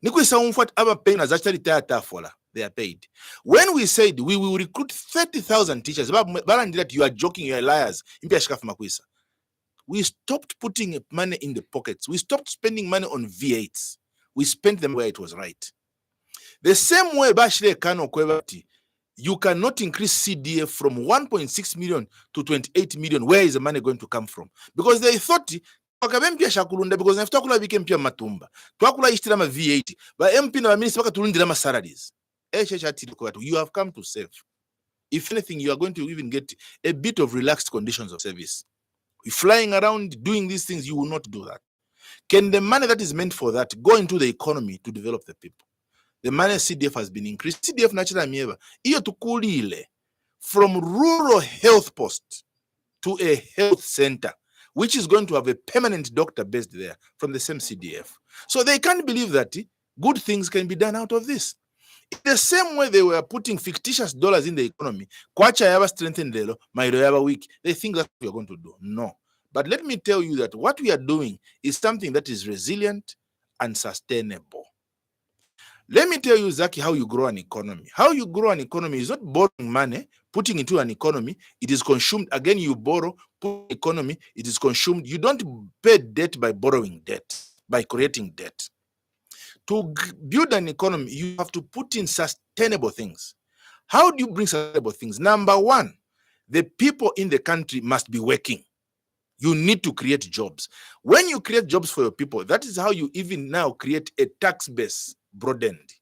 Speaker 3: Niku isa umfati aba pay na zachari tabafola. They are paid. When we said we will recruit 30,000 teachers, that you are joking, you are liars. We stopped putting money in the pockets. We stopped spending money on V8s. We spent them where it was right. The same way, you cannot increase CDF from 1.6 million to 28 million. Where is the money going to come from? Because they thought because naftakula became pia matumba. Twakula ishtirama V8. But MP na minister baka tulundirama salaries. You have come to serve. If anything, you are going to even get a bit of relaxed conditions of service. If flying around doing these things, you will not do that. Can the money that is meant for that go into the economy to develop the people? The money CDF has been increased. CDF naturally mieva. Iyo tukulile from rural health post to a health center, which is going to have a permanent doctor based there from the same CDF. So they can't believe that good things can be done out of this. In the same way they were putting fictitious dollars in the economy, kwacha yaba strengthened the law, mairo yaba weak, they think that's what we are going to do. No. But let me tell you that what we are doing is something that is resilient and sustainable. Let me tell you, Zaki, how you grow an economy. How you grow an economy is not borrowing money, putting into an economy. It is consumed. Again, you borrow, put economy, it is consumed. You don't pay debt by borrowing debt, by creating debt. To build an economy, you have to put in sustainable things. How do you bring sustainable things? Number one, the people in the country must be working. You need to create jobs. When you create jobs for your people, that is how you even now create a tax base broadened.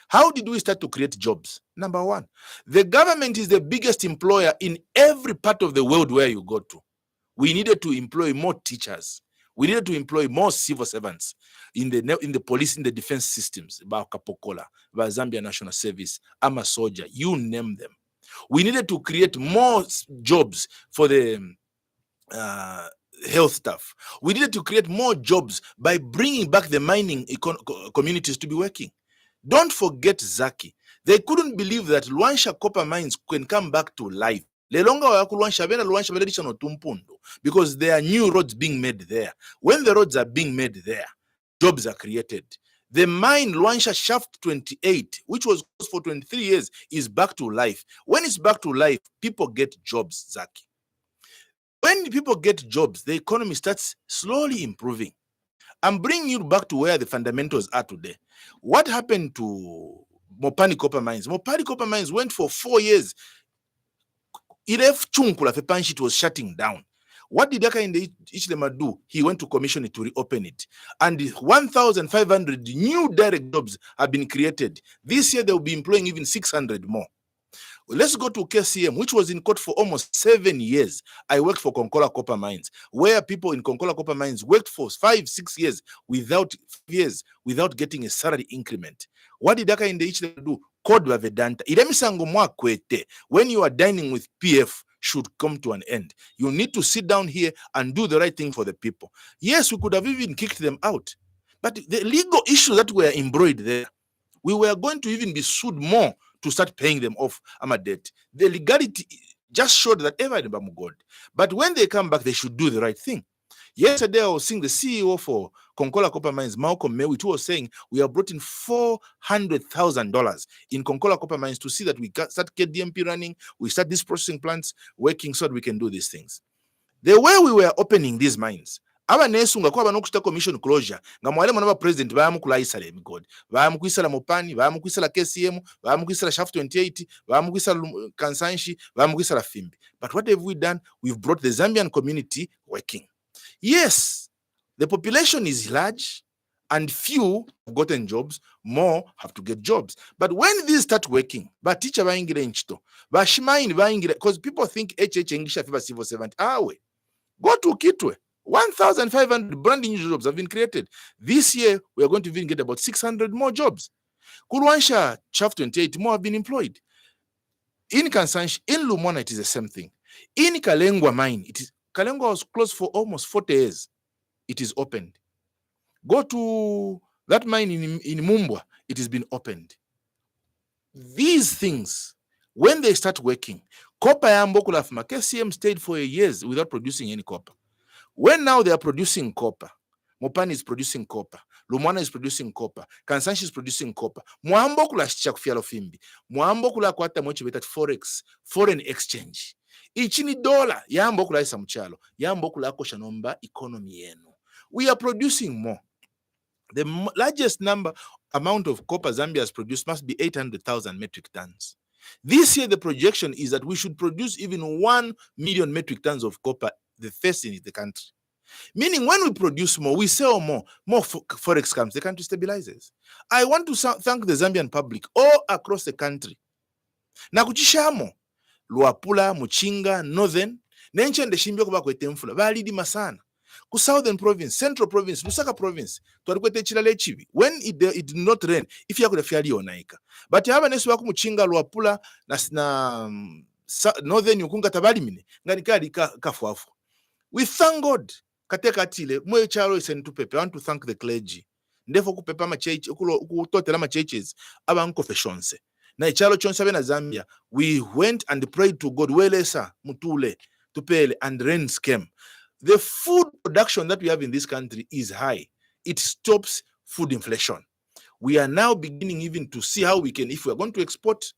Speaker 3: How did we start to create jobs? Number one, the government is the biggest employer in every part of the world where you go to. We needed to employ more teachers. We needed to employ more civil servants in the police, in the defense systems, about Kapokola, about Zambia National Service, Ama Soldier, you name them. We needed to create more jobs for the health staff. We needed to create more jobs by bringing back the mining communities to be working. Don't forget Zaki. They couldn't believe that Luansha copper mines can come back to life. Because there are new roads being made there. When the roads are being made there, jobs are created. The mine Luansha Shaft 28, which was closed for 23 years, is back to life. When it's back to life, people get jobs, Zaki. When people get jobs, the economy starts slowly improving. I'm bringing you back to where the fundamentals are today. What happened to Mopani copper mines? Mopani copper mines went for 4 years. Iref Chunkula Fepanshit was shutting down. What did Daka in the Ichlema do? He went to commission it to reopen it. And 1,500 new direct jobs have been created. This year, they'll be employing even 600 more. Let's go to KCM, which was in court for almost 7 years. I worked for Konkola Copper Mines, where people in Konkola Copper Mines worked for 5-6 years without getting a salary increment. What did Daka in the Ichlema do? Code Vedanta. When you are dining with PF, should come to an end. You need to sit down here and do the right thing for the people. Yes, we could have even kicked them out. But the legal issues that were embroidered there, we were going to even be sued more to start paying them off our debt. The legality just showed that everybody God. But when they come back, they should do the right thing. Yesterday, I was seeing the CEO for Konkola Copper Mines, Malcolm Mewit, who was saying we have brought in $400,000 in Konkola Copper Mines to see that we start KDMP running, we start these processing plants working so that we can do these things. The way we were opening these mines, aba nesunga kwa banokushita commission closure nga mwale mwana ba president bamukulayisala emigodi bamukwisala mupani bamukwisala KCM bamukwisala shaft 28 bamukwisala Kansanshi bamukwisala Fimbi. But what have we done? We've brought the Zambian community working. Yes, the population is large and few have gotten jobs, more have to get jobs. But when these start working, but teacher baingira nchito bashimaini baingira, because people think HH English fiba civil servant awe go to Kitwe. 1,500 brand new jobs have been created. This year, we are going to even get about 600 more jobs. Kulwansha, Shaft 28, more have been employed. In Kansanshi, in Lumwana, it is the same thing. In Kalengwa mine, Kalengwa was closed for almost 40 years. It is opened. Go to that mine in Mumbwa, it has been opened. These things, when they start working, copper Yambokulafma, KCM stayed for years without producing any copper. When now they are producing copper, Mopani is producing copper, Lumwana is producing copper, Kansanshi is producing copper. Mwambokula shichakufyalo Fimbi. Mwambokula kwata mwechi betat forex, foreign exchange. Ichini dollar, yambokula isa mchalo, yambokula akosha nomba economy yenu. We are producing more. The largest amount of copper Zambia has produced must be 800,000 metric tons. This year, the projection is that we should produce even 1 million metric tons of copper, the first in the country. Meaning when we produce more, we sell more forex comes, the country stabilizes. I want to thank the Zambian public all across the country. Nakuchishamo, Luapula, Muchinga, Northern, Nenchende Shimbio kuba kwete mfula, balidi masana. Ku Southern Province, Central Province, Lusaka Province, tuwalikwete chilale chibi. When it did not rain, if you could have fiali onaika. But yaba nesu waku Muchinga, Luapula, na Northern yukunga tabalimine, nganikari kafuafu. We thank God. Kateka atile, mwe charo isentu pepe. I want to thank the clergy. Ndefo kupepa machechi, kutotela macheches, aba nkofeshonse. Na charo chonsa bena Zambia, we went and prayed to God, welesa, mutule, tupele, and rains came. The food production that we have in this country is high. It stops food inflation. We are now beginning even to see how we can, if we are going to export,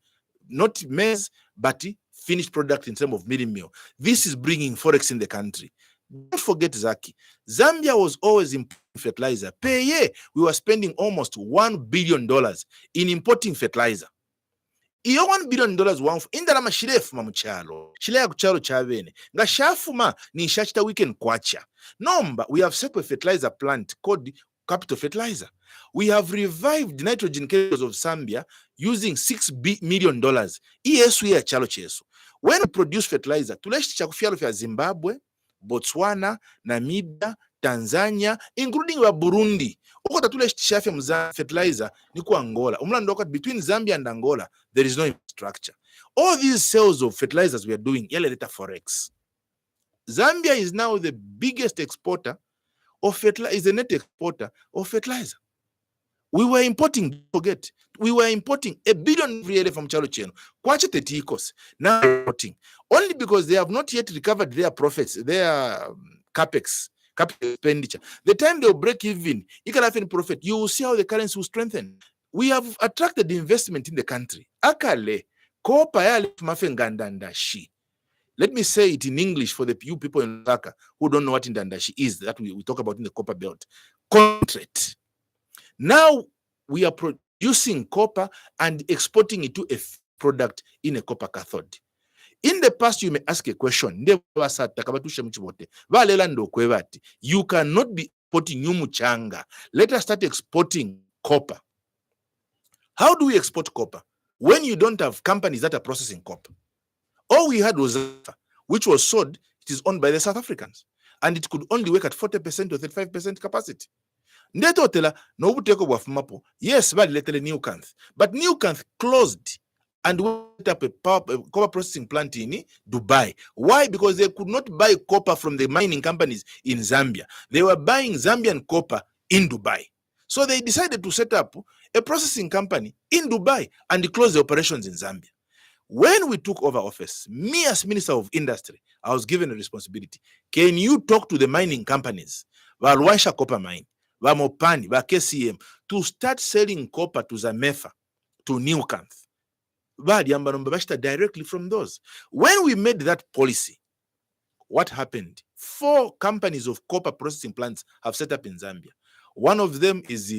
Speaker 3: not maize, but finished product in terms of milling meal. This is bringing forex in the country. Don't forget, Zaki. Zambia was always importing fertilizer. Per year, we were spending almost $1 billion in importing fertilizer. Iyo $1 billion indalama shirefu mamuchalo. Shilea kuchalo chavene. Nga shafuma ni shachita weekend kwacha. Nomba, we have set a fertilizer plant called Capital Fertilizer. We have revived nitrogen chemicals of Zambia using $6 million. Yesu ya chalo chesu. When we produce fertilizer, tuleshi chakufyalo fya Zimbabwe, Botswana, Namibia, Tanzania, including Burundi. Uko tatule shafya mza fertilizer ni ku Angola. Umlando between Zambia and Angola, there is no infrastructure. All these sales of fertilizers we are doing, yale data forex. Zambia is now the biggest exporter of fertilizer, is the net exporter of fertilizer. We were importing, don't forget, we were importing $1 billion every year from Chalo Cheno. Kwacha tetikos, now importing. Only because they have not yet recovered their profits, their capex, capital expenditure. The time they'll break even, you can have any profit, you will see how the currency will strengthen. We have attracted investment in the country. Akale, kopa ya mafe ngandandashi. Let me say it in English for the few people in Dhaka who don't know what ndandashi is, that we talk about in the copper belt. Contract. Now we are producing copper and exporting it to a product in a copper cathode. In the past, you may ask a question. You cannot be exporting nyumuchanga. Let us start exporting copper. How do we export copper when you don't have companies that are processing copper? All we had was which was sold. It is owned by the South Africans, and it could only work at 40% or 35% capacity. Ndetotela no buteko bwafumapo. Yes, but letele Newcanth. But Newcanth closed and went up a copper processing plant in Dubai. Why? Because they could not buy copper from the mining companies in Zambia. They were buying Zambian copper in Dubai. So they decided to set up a processing company in Dubai and close the operations in Zambia. When we took over office, me as Minister of Industry, I was given a responsibility. Can you talk to the mining companies, Valwansha Copper Mine, Vamopani, KCM, to start selling copper to Zamefa, to Newcamp, directly from those? When we made that policy, what happened? 4 companies of copper processing plants have set up in Zambia. One of them is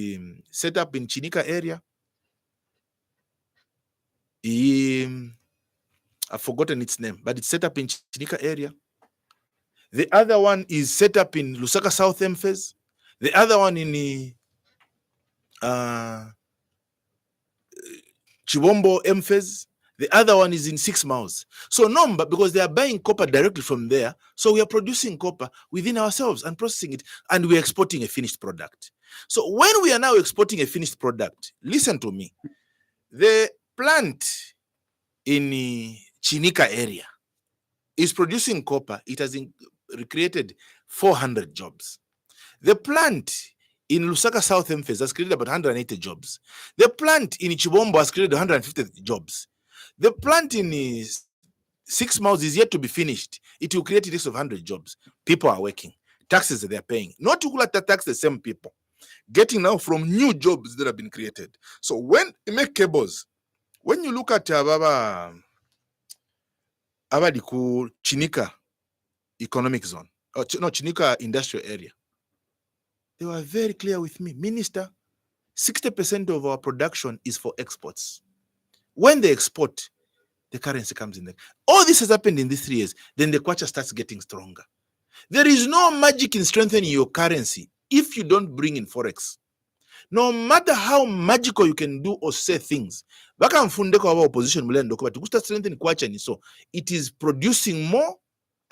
Speaker 3: set up in Chinika area. I've forgotten its name, but it's set up in Chinika area. The other one is set up in Lusaka South Phase. The other one in Chibombo Phase. The other one is in 6 Miles. So number, because they are buying copper directly from there, so we are producing copper within ourselves and processing it, and we are exporting a finished product. So when we are now exporting a finished product, listen to me. The plant in Chinika area is producing copper. It has created 400 jobs. The plant in Lusaka South Phase has created about 180 jobs. The plant in Chibombo has created 150 jobs. The plant in 6 Miles is yet to be finished. It will create a list of 100 jobs. People are working. Taxes that they are paying. Not to tax the same people. Getting now from new jobs that have been created. So when you make cables, when you look at Abadiku Chinika economic zone, or Chinika industrial area, they were very clear with me. Minister, 60% of our production is for exports. When they export, the currency comes in there. All this has happened in these 3 years. Then the kwacha starts getting stronger. There is no magic in strengthening your currency if you don't bring in forex. No matter how magical you can do or say things, opposition, so it is producing more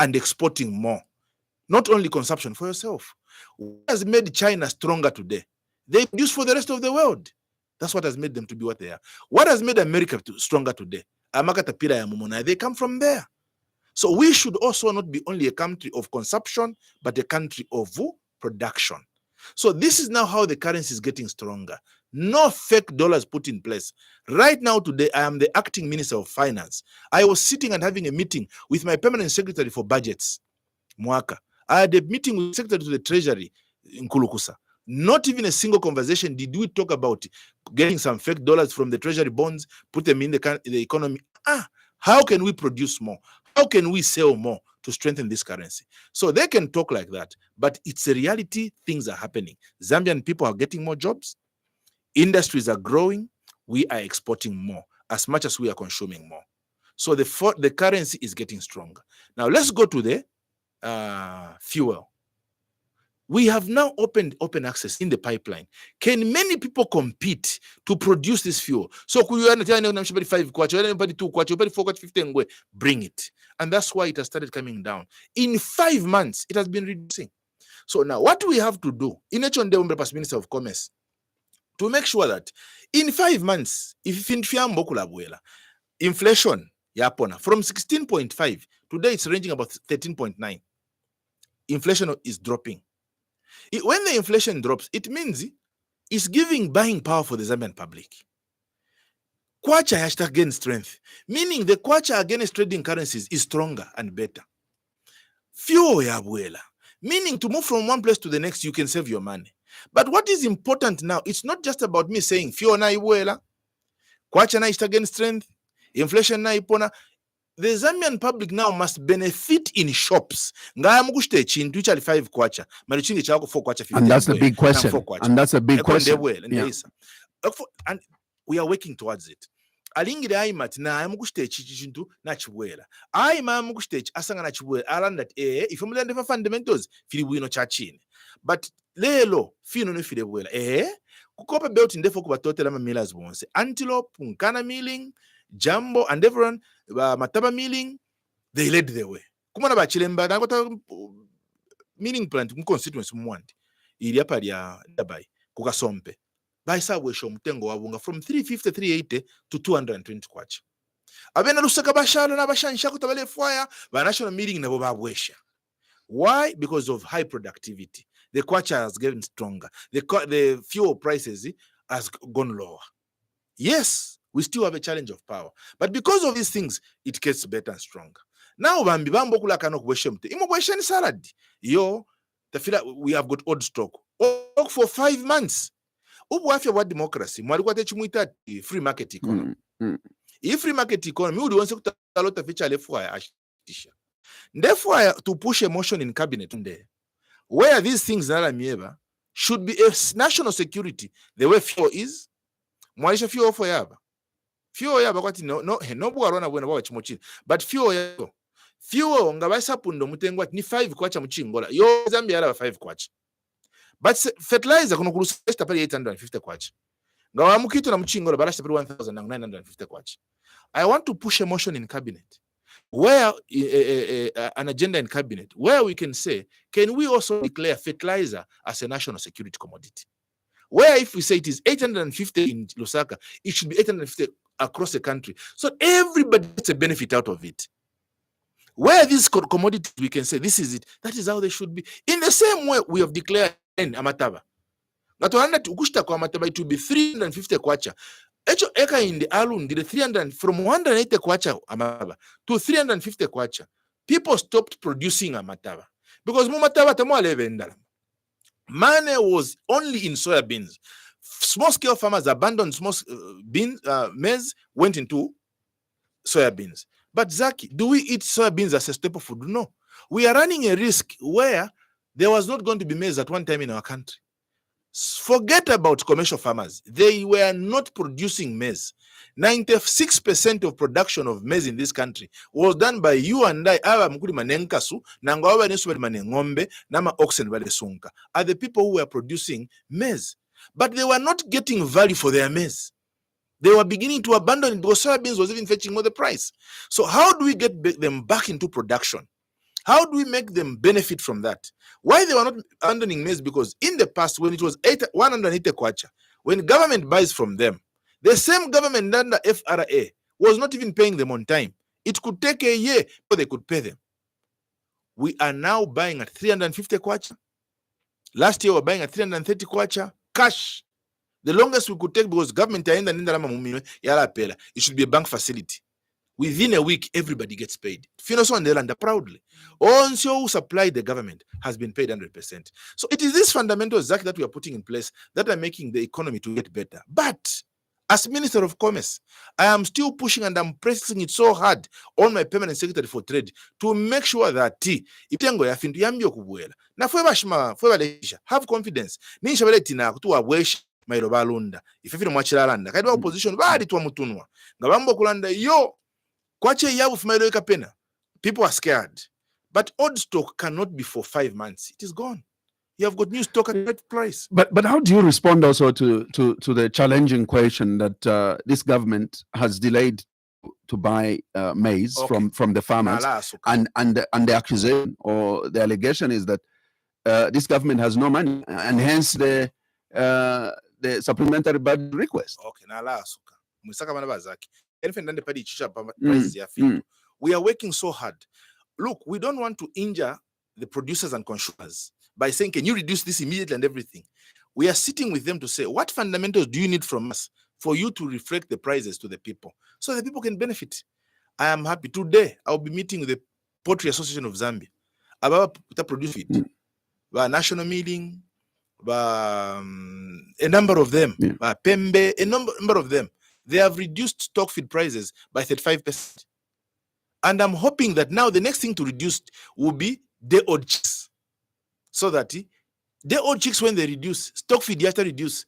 Speaker 3: and exporting more. Not only consumption for yourself. What has made China stronger today? They produce for the rest of the world. That's what has made them to be what they are. What has made America stronger today? They come from there. So we should also not be only a country of consumption, but a country of production. So this is now how the currency is getting stronger. No fake dollars put in place. Right now today, I am the acting Minister of Finance. I was sitting and having a meeting with my permanent secretary for budgets, Mwaka. I had a meeting with the secretary to the treasury in Kulukusa. Not even a single conversation did we talk about getting some fake dollars from the treasury bonds, put them in the economy. How can we produce more? How can we sell more to strengthen this currency? So they can talk like that, but it's a reality. Things are happening. Zambian people are getting more jobs. Industries are growing. We are exporting more as much as we are consuming more. So the currency is getting stronger. Now let's go to the fuel. We have now opened open access in the pipeline. Can many people compete to produce this fuel? So bring it. And that's why it has started coming down. In 5 months, it has been reducing. So now what we have to do, in Minister of Commerce, to make sure that in 5 months, if inflation yapona from 16.5, today it's ranging about 13.9. Inflation is dropping. When the inflation drops, it means it's giving buying power for the Zambian public. Kwacha has to gain strength, meaning the kwacha against trading currencies is stronger and better. Fuel ya abuela, meaning to move from one place to the next, you can save your money. But what is important now, it's not just about me saying fuel na ibuela, kwacha na is to gain strength, inflation na ipona. The Zambian public now must benefit in shops. And that's
Speaker 2: the big question. And that's a big question. Yeah.
Speaker 3: And we are working towards it. Alingire aimat na amukushite chintu na chibwela. Aima amukushite asanga na chibwela alanda if you learn the fundamentals fili bwino chachine. But lelo fino no file bwela. Kukopa belt ndefo kubatotela ma millers bonse. Antelope, Nkana milling, Jumbo and everyone Mataba milling, they led the way. Kumana ba chilemba na kota milling plant constituency mwandi. Ili hapa ya dabai kukasompe. Baisa wesho mtengo wabunga from 350 380 to 220 kwacha. Abena lusaka bashalo na bashanisha kutabale fwaya ba national meeting na boba wesha. Why? Because of high productivity. The kwacha has gotten stronger. The fuel prices has gone lower. Yes, We still have a challenge of power. But because of these things, it gets better and stronger. Now, bambi bambo kula kano kweshemte. Imo kwesheni salad. Yo, we have got odd stock. Odd for 5 months. Ubu afya wa democracy. Mwalikuwa techimuita free market economy. Free market economy, udi wanse kutalota feature lefu ya ashitisha. Therefore, to push a motion in cabinet where these things should be a national security. The way fuel is, mwalisha fuel for yaba. Fuel yaba kwati no buwarona wena wawa chimochini. But fuel yaba. Fuel nga baisa pundo mutengwa ni 5 kwacha mchingola. Yo Zambia yala 5 kwacha. But fertilizer kuno kulusesta pali 850 kwacha. Nga wa mukitu na mchingola balasha pali 1,950 kwacha. I want to push a motion in cabinet where an agenda in cabinet where we can say, can we also declare fertilizer as a national security commodity? Where if we say it is 850 in Lusaka, it should be 850 across the country. So everybody gets a benefit out of it. Where these commodities, we can say, this is it. That is how they should be. In the same way, we have declared Amataba. It will be 350 kwacha. Echo eka in the alun did 300 from 180 kwacha amaba to 350 kwacha. People stopped producing amataba because mumataba tamo alevenda. Money was only in soybeans. Small scale farmers abandoned small maize, went into soybeans. But Zaki, do we eat soybeans as a staple food? No. We are running a risk where there was not going to be maize at one time in our country. Forget about commercial farmers. They were not producing maize. 96% of production of maize in this country was done by you and I. Are the people who were producing maize. But they were not getting value for their maize. They were beginning to abandon it because soybeans was even fetching more the price. So how do we get them back into production? How do we make them benefit from that? Why they were not abandoning maize? Because in the past, when it was 180 kwacha, when government buys from them, the same government under FRA was not even paying them on time. It could take a year before they could pay them. We are now buying at 350 kwacha. Last year, we were buying at 330 kwacha cash. The longest we could take because government it should be a bank facility. Within a week, everybody gets paid. Finoso and Delanda proudly. Also, who supplied the government has been paid 100%. So it is these fundamentals that we are putting in place that are making the economy to get better. But as Minister of Commerce, I am still pushing and I'm pressing it so hard on my permanent secretary for trade to make sure that itengo ya fintu yambio kubuela. Na have confidence. Nisha wale tina kutuwa wesh mailo balunda. Ifefiri mwachila landa. Kaidwa opposition, badi tuwa mutunwa. Ngabambo kulanda yo. People are scared. But old stock cannot be for 5 months. It is gone. You have got new stock at that price.
Speaker 2: But how do you respond also to the challenging question that this government has delayed to buy maize from the farmers, and the accusation or the allegation is that this government has no money, and hence the supplementary budget request?
Speaker 3: Okay, we are working so hard. Look, we don't want to injure the producers and consumers by saying, can you reduce this immediately and everything? We are sitting with them to say, what fundamentals do you need from us for you to reflect the prices to the people so the people can benefit? I am happy. Today, I'll be meeting with the Poultry Association of Zambia about the produce feed. National meeting, a number of them, Pembe, a number of them. They have reduced stock feed prices by 35%. And I'm hoping that now the next thing to reduce will be the odd chicks. So that the odd chicks, when they reduce, stock feed has to reduce.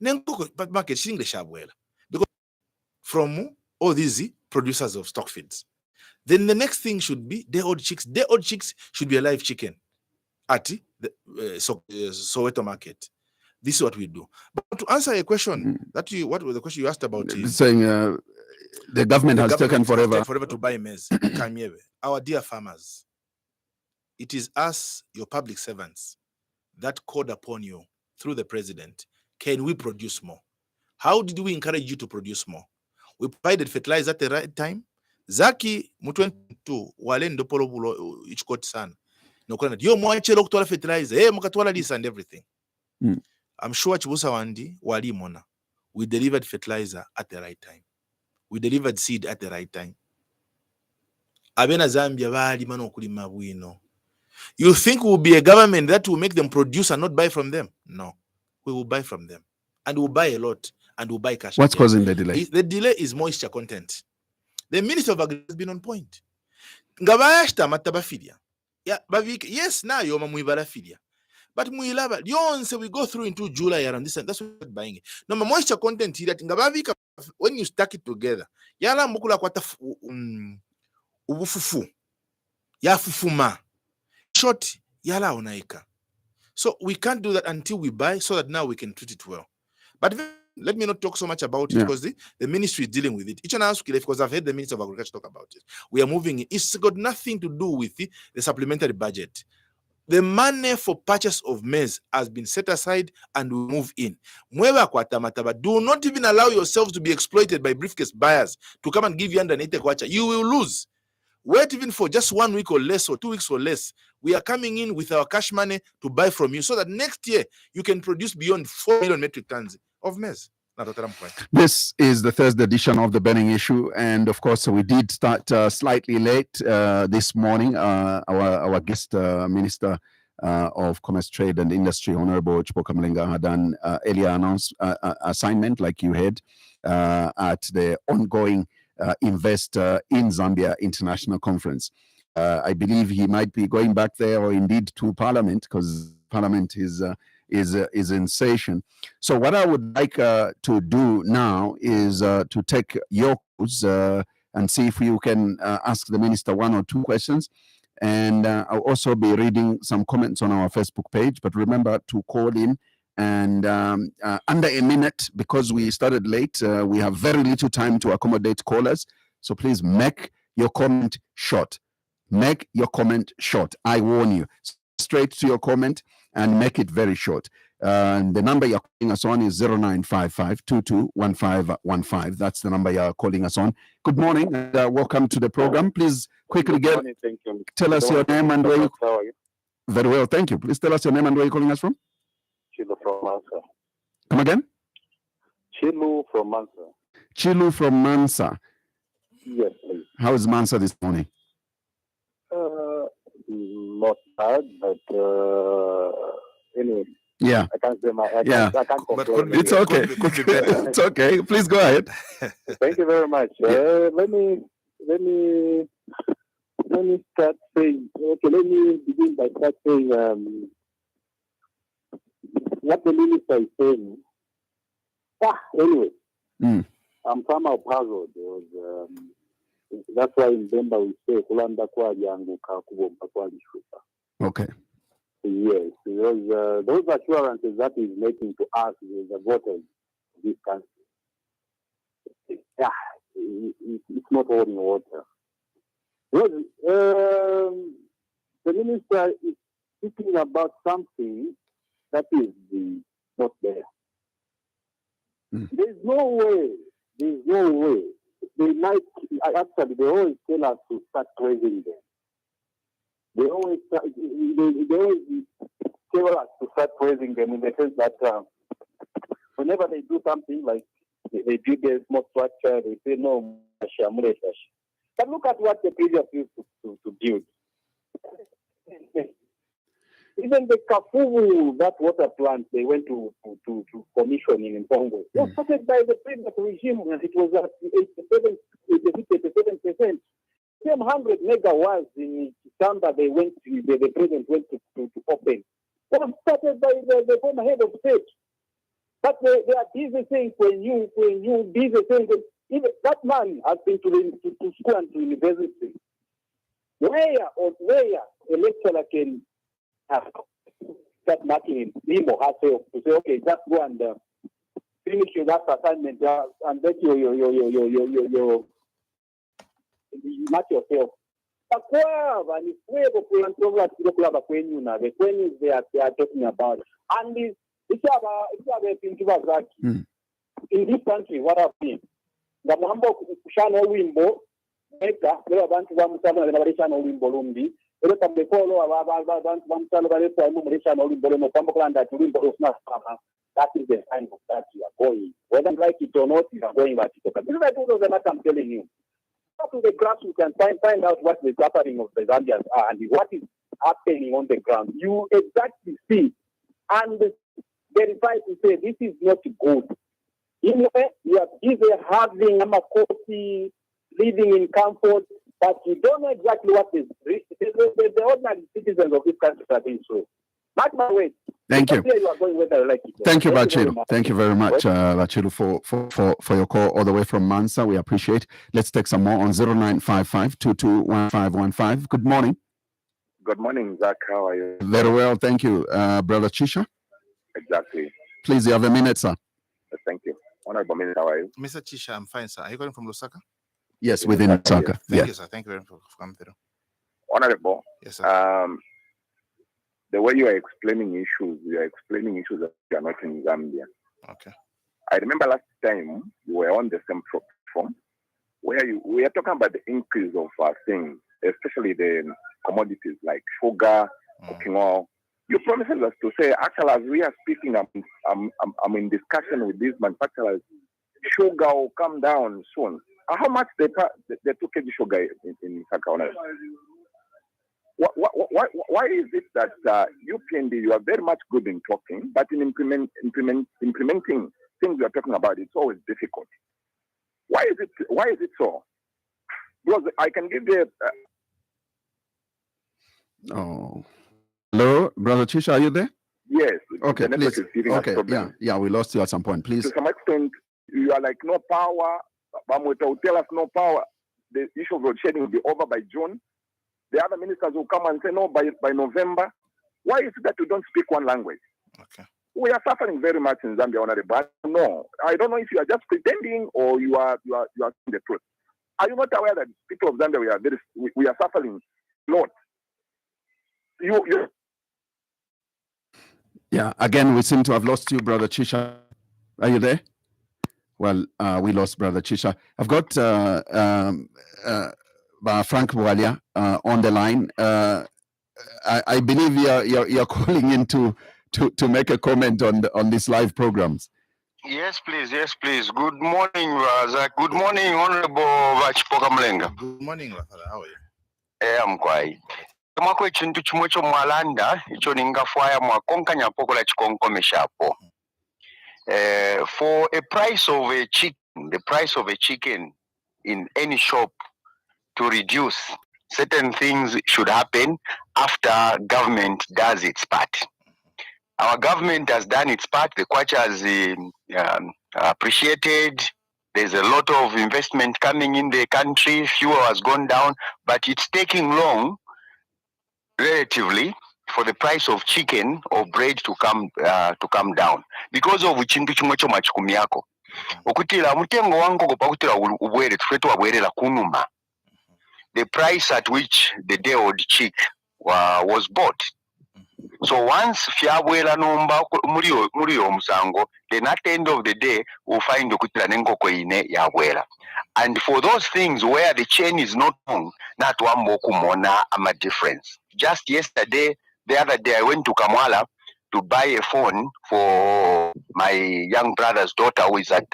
Speaker 3: But market because from all these producers of stock feeds. Then the next thing should be the odd chicks. The odd chicks should be a live chicken at the Soweto market. This is what we do. But to answer a question, what was the question you asked about?
Speaker 2: Saying the government has taken forever
Speaker 3: to buy maize. Our dear farmers, it is us, your public servants, that called upon you through the president. Can we produce more? How did we encourage you to produce more? We provided fertilizer at the right time. Zaki mutwentu wale ndopolo bulo ichikoti sana. No kuna yo mwachelo kutola fertilizer, mukatwala this and everything. I'm sure Chibusa Wandi, Wali Mona, we delivered fertilizer at the right time. We delivered seed at the right time. Abena Zambia bali mano kulima bwino. You think we'll be a government that will make them produce and not buy from them? No. We will buy from them. And we'll buy a lot. And we'll buy cash.
Speaker 2: What's causing the delay?
Speaker 3: The delay is moisture content. The Minister of Agriculture has been on point. Ngabayashta matabafilia. Yeah, yes, now you're muibarafilia. But muilaba, yonse we go through into July around this, and that's what we're buying. Now, moisture content here, when you stack it together, yala mukula kwata ubufufu. Ya fufuma. Short, yala onaika. So we can't do that until we buy, so that now we can treat it well. But let me not talk so much about it, because the ministry is dealing with it. Because I've heard the Minister of Agriculture talk about it. We are moving it. It's got nothing to do with the supplementary budget. The money for purchase of maize has been set aside and we move in. Do not even allow yourselves to be exploited by briefcase buyers to come and give you underneath the kwacha. You will lose. Wait even for just 1 week or less, or 2 weeks or less. We are coming in with our cash money to buy from you, so that next year you can produce beyond 4 million metric tons of maize.
Speaker 2: This is the Thursday edition of the Burning Issue, and of course we did start slightly late this morning. Our guest Minister of Commerce, Trade and Industry, Honourable Chipoka Mulenga, had done earlier assignment, like you heard, at the ongoing Invest in Zambia International Conference. I believe he might be going back there, or indeed to Parliament, because Parliament is in session. So what I would like to do now is to take your calls and see if you can ask the minister 1 or 2 questions. And I'll also be reading some comments on our Facebook page. But remember to call in, and under a minute, because we started late, we have very little time to accommodate callers. So please make your comment short. Make your comment short. I warn you. Straight to your comment and make it very short. The number you're calling us on is 0955-221515. That's the number you're calling us on. Good morning and welcome to the program. Please quickly tell us your name and where you...
Speaker 4: How are you?
Speaker 2: Very well, thank you. Please tell us your name and where you're calling us from.
Speaker 4: Chilu from Mansa.
Speaker 2: Come again?
Speaker 4: Chilu from Mansa.
Speaker 2: Chilu from Mansa.
Speaker 4: Yes, please.
Speaker 2: How is Mansa this morning?
Speaker 4: Not bad, but anyway.
Speaker 2: Yeah.
Speaker 4: I can't say I can't complain.
Speaker 2: It's okay. It's okay. Please go ahead.
Speaker 4: Thank you very much. Let me start saying. Okay, let me begin by saying what the minister is saying. Anyway, I'm somehow puzzled. That's why in Banda we say kulanda kwa janguka kubomba kwa lishuka.
Speaker 2: Okay.
Speaker 4: Yes, because those assurances that he's making to us, the voters of this country, it's not holding water. Because, the minister is speaking about something that is not there. There's no way. They might, actually, they always tell us to start praising them. They always tell us to start praising them in the sense that whenever they do something, like they build a small structure, they say, no, but look at what the previous used to build. Even the Kafuvu, that water plant, they went to commissioning in Congo. It was started by the previous regime, and it was at 87%. Same 100 megawatts in Samba, the president went to open. It was started by the former head of state. But they are busy saying, when you busy saying, even that man has been to school and to university. Where a lecturer can start marking him or herself to say, okay, just go and finish your last assignment and let your mark yourself. But they are talking about. And in this country, what I've seen, the Mambo Kushano Wimbo, eka lero abantu bamusalo na balishana ulimbo lumbi lero tambekolo abantu bamusalo balepo mu mulishana ulimbo no kwamba kulanda ulimbo osna kama. That is the sign of that you are going. Whether you like it or not, you are going back to Chipoka. This is like all of them that I'm telling you. Go to the grass, you can find out what the suffering of the Zambians are and what is happening on the ground. You exactly see and verify to say this is not good. You are busy having a coffee, living in comfort, but you don't know exactly what is the ordinary citizens of this country are being through. Mark my words.
Speaker 2: Thank you.
Speaker 4: You are going whether like it.
Speaker 2: Thank you, Bachiru. Thank you very much, Bachiru, for your call all the way from Mansa. We appreciate. Let's take some more on 0955-221515. Good morning.
Speaker 5: Good morning, Zach. How are you?
Speaker 2: Very well, thank you. Brother Chisha?
Speaker 5: Exactly.
Speaker 2: Please, you have a minute, sir.
Speaker 5: Thank you. Honorable Minister, how are you?
Speaker 3: Mr. Chisha, I'm fine, sir. Are you calling from Lusaka?
Speaker 2: Yes, within Lusaka.
Speaker 3: Thank you, sir. Thank you very much for coming through.
Speaker 5: Honorable.
Speaker 3: Yes, sir.
Speaker 5: The way you are explaining issues that you are not in Zambia.
Speaker 3: Okay.
Speaker 5: I remember last time you were on the same platform where we are talking about the increase of things, especially the commodities like sugar, cooking oil. You promised us to say, actually, as we are speaking, I'm in discussion with these manufacturers. Sugar will come down soon. How much they took the sugar in Lusaka? Why is it that UPND, you are very much good in talking, but in implementing things you are talking about, it's always difficult. Why is it so? Because I can give you.
Speaker 2: Hello, Brother Chisha, are you there?
Speaker 5: Yes.
Speaker 2: Okay, please. Okay, yeah, we lost you at some point. Please.
Speaker 5: To some extent, you are like no power. Bamweta will tell us no power. The issue of road shedding will be over by June. The other ministers will come and say no by November. Why is it that you don't speak one language?
Speaker 3: Okay.
Speaker 5: We are suffering very much in Zambia, Honorable. No, I don't know if you are just pretending or you are saying the truth. Are you not aware that people of Zambia we are suffering a lot?
Speaker 2: Yeah. Again, we seem to have lost you, Brother Chisha. Are you there? Well, we lost Brother Chisha. I've got Frank Walia on the line. I believe you're calling in to make a comment on these live programs.
Speaker 6: Yes, please. Good morning, Zach. Good morning, Honorable Chipoka Mulenga.
Speaker 3: Good morning, Father. How are you?
Speaker 6: I'm quiet. Mwako chintu chimwecho mwalanda icho ningafwaya mwakonkanya poko la chikonkomesha hapo. For a price of a chicken, the price of a chicken in any shop to reduce, certain things should happen after government does its part. Our government has done its part. The Kwacha has appreciated. There's a lot of investment coming in the country. Fuel has gone down, but it's taking long, relatively, for the price of chicken or bread to come down because of chintu chimwecho machikumi yako. Okutila mutengo wangu kopakutila ubwere tufetu wabwerela kunuma. The price at which the day old chick was bought. So once fiabwela nomba muri omusango, then at the end of the day we'll find okutila nenkoko ine yabwela. And for those things where the chain is not long, not one mokumona ama difference. Just yesterday, the other day, I went to Kamwala to buy a phone for my young brother's daughter who is at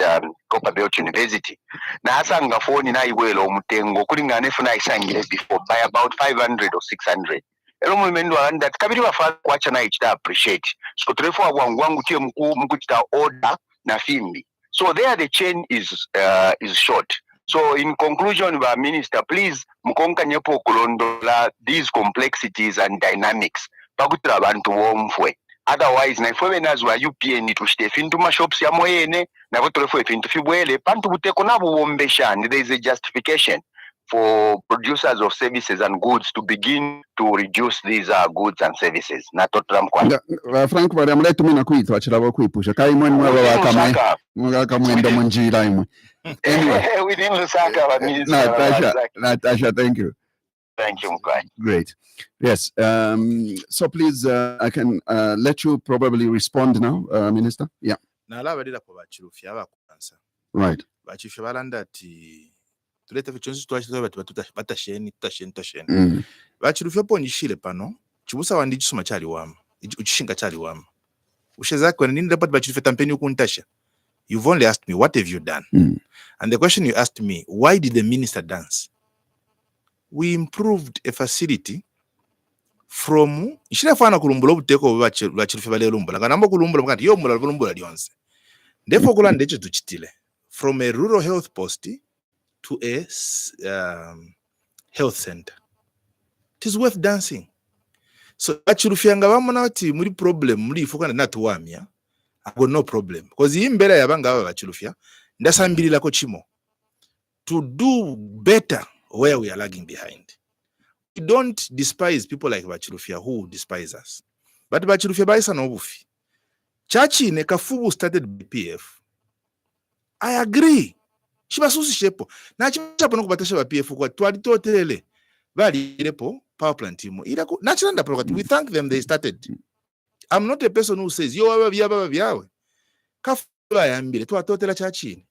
Speaker 6: Copperbelt University. Na asanga phone na iwelo mutengo kulingana efuna isangire before by about 500 or 600. Elo mwemendo that kabiri wafa kwacha na ichita appreciate. So trefu wangu tie mkuchita order na fimbi. So there the chain is short. So in conclusion, Minister, please mkonka nyepo kulondola these complexities and dynamics. Pakutra bantu womfwe. Otherwise, na ifwe nazwa UPN tushite fintu mashops ya moyene na votolefwe fintu fibwele pantu buteko na buwombesha. And there is a justification for producers of services and goods to begin to reduce these goods and services. Na totra mkwanda.
Speaker 2: Frank bari amuletu mina kuitwa chilabo kuipusha. Kai mwe mwenda munjira imwe. Anyway.
Speaker 6: Within Lusaka,
Speaker 2: Natasha, thank you.
Speaker 6: Thank you, Mkwai.
Speaker 2: Great. Yes. So please, I can let you probably respond now, Minister. Yeah.
Speaker 3: Nalaba dila kwa bachirufi aba kuansa.
Speaker 2: Right.
Speaker 3: Bachirufi balanda ti tuleta vichonzi batasheni bachilufya ponyishile pano chibusa wandi chisoma chali wama uchishinga chali wama ushezaki when nini report bachilufya tampeni ukuntasha. You've only asked me what have you done, and the question you asked me, why did the minister dance? We improved a facility from ishirafana kulumbula obuteko bachilufya balelumbula kanamba kulumbula mukati yo mulala kulumbula lyonse ndefo kulanda echo tuchitile from a rural health post to a health center. It is worth dancing. So bachilufyanga bamona ati muri problem muri ifukana natuwamya I got no problem because imbera yabanga aba bachilufya ndasambirira ko chimo to do better where we are lagging behind. We don't despise people like bachilufya who despise us, but bachilufya baisa no bufi chachi ne kafubu started BPF. I agree shibasusi shepo na chichapo no kubatasha ba PF kwa twali totele bali lepo power plant imo ila naturanda product. We thank them, they started. I'm not a person who says yo baba byawe kafuba yambire twatotela chachini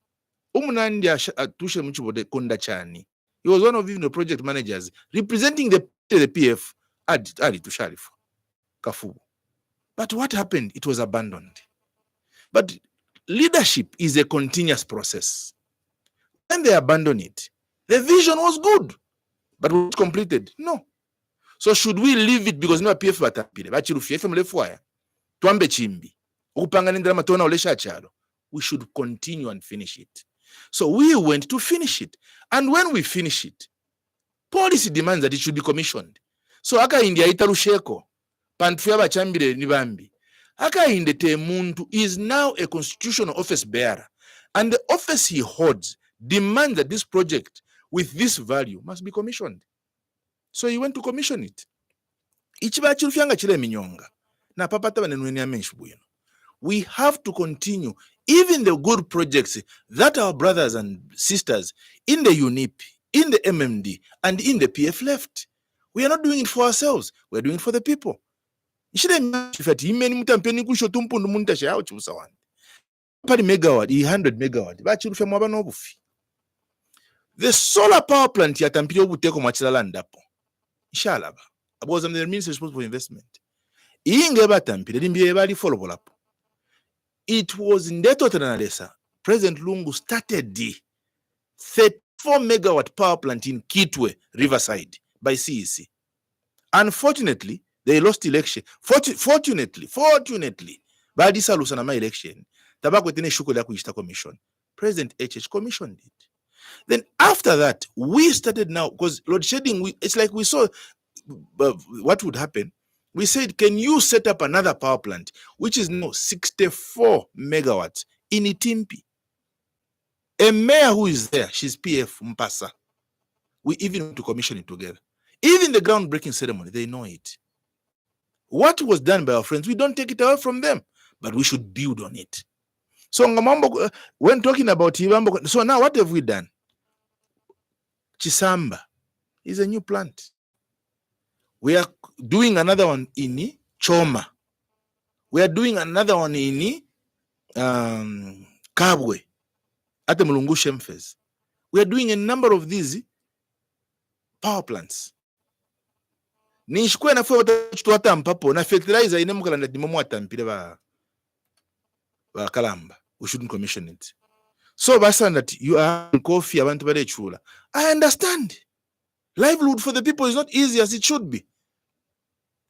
Speaker 3: umunandi atushe muchibode konda chani. He was one of the project managers representing the PF ali tusharifu kafubu. But what happened? It was abandoned. But leadership is a continuous process. When they abandon it, the vision was good, but was completed? No. So should we leave it because no PF batapile bachirufye FM lefuaya twambe chimbi ukupanga nindira matona olesha chalo? We should continue and finish it. So we went to finish it, and when we finish it, policy demands that it should be commissioned. So aka India itarusheko pantfu bachambire nibambi aka indete muntu is now a constitutional office bearer, and the office he holds demands that this project with this value must be commissioned. So he went to commission it. Ichibachilufyanga chile minyonga na papata banenweni amenshi bwino. We have to continue even the good projects that our brothers and sisters in the UNIP, in the MMD, and in the PF left. We are not doing it for ourselves. We are doing it for the people. The solar power plant yatampiri obuteko mwachilala ndapo. Inshallah. Because I'm the minister responsible for investment. Inge batampiri limbiye bali follow up. It was in Ndeto Tenalesa. President Lungu started the 34 megawatt power plant in Kitwe, Riverside, by CEC. Unfortunately, they lost election. Fortunately, by this Alusanama election, Tabako Tene Shukola Kuishta Commission. President HH commissioned it. Then after that, we started now, because load shedding, it's like we saw what would happen. We said, can you set up another power plant, which is now 64 megawatts in Itimpi? A mayor who is there, she's PF Mpasa. We even went to commission it together. Even the groundbreaking ceremony, they know it. What was done by our friends, we don't take it away from them, but we should build on it. So when talking about Ibambo, so now what have we done? Chisamba is a new plant. We are doing another one in Choma. We are doing another one in Kabwe at the Mulungu Shemfez. We are doing a number of these power plants. Nishikwe na fwe wata mpapo na fertilizer ine mukala na dimomo watampile ba kalamba. We shouldn't commission it. So basan that you are coffee abantu bale chula. I understand. Livelihood for the people is not easy as it should be.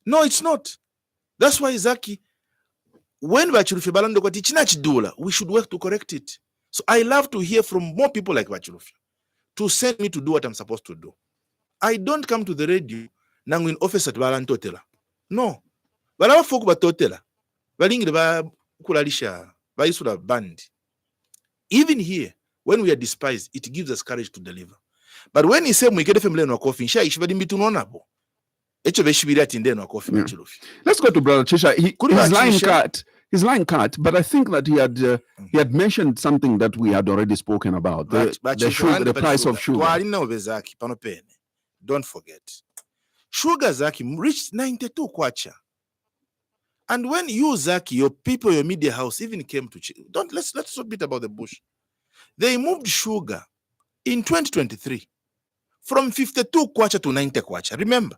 Speaker 3: No, it's not. That's why Zaki, when Bachilufya Balando kwa tichina chidula, we should work to correct it. So I love to hear from more people like Bachilufya to send me to do what I'm supposed to do. I don't come to the radio nangu in office at Balantotela. No. Balawa foku batotela. Balingire ba kulalisha ba isura band. Even here, when we are despised, it gives us courage to deliver. But when he said we get a family no coffee, sha ishibadi mitunonabo. Let's go to
Speaker 2: Brother Chisha. His line cut, but I think that he had mentioned something that we had already spoken about. The price of sugar.
Speaker 3: Don't forget. Sugar Zaki reached 92 kwacha. And when you, Zaki, your people, your media house even came to let's not beat about the bush. They moved sugar in 2023 from 52 kwacha to 90 kwacha. Remember,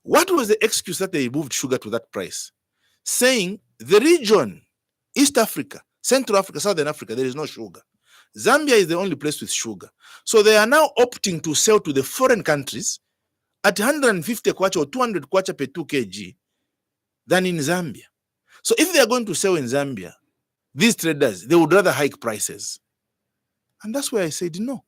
Speaker 3: what was the excuse that they moved sugar to that price? Saying the region, East Africa, Central Africa, Southern Africa, there is no sugar. Zambia is the only place with sugar. So they are now opting to sell to the foreign countries at 150 kwacha or 200 kwacha per 2 kg than in Zambia. So if they are going to sell in Zambia, these traders, they would rather hike prices. And that's why I said, no,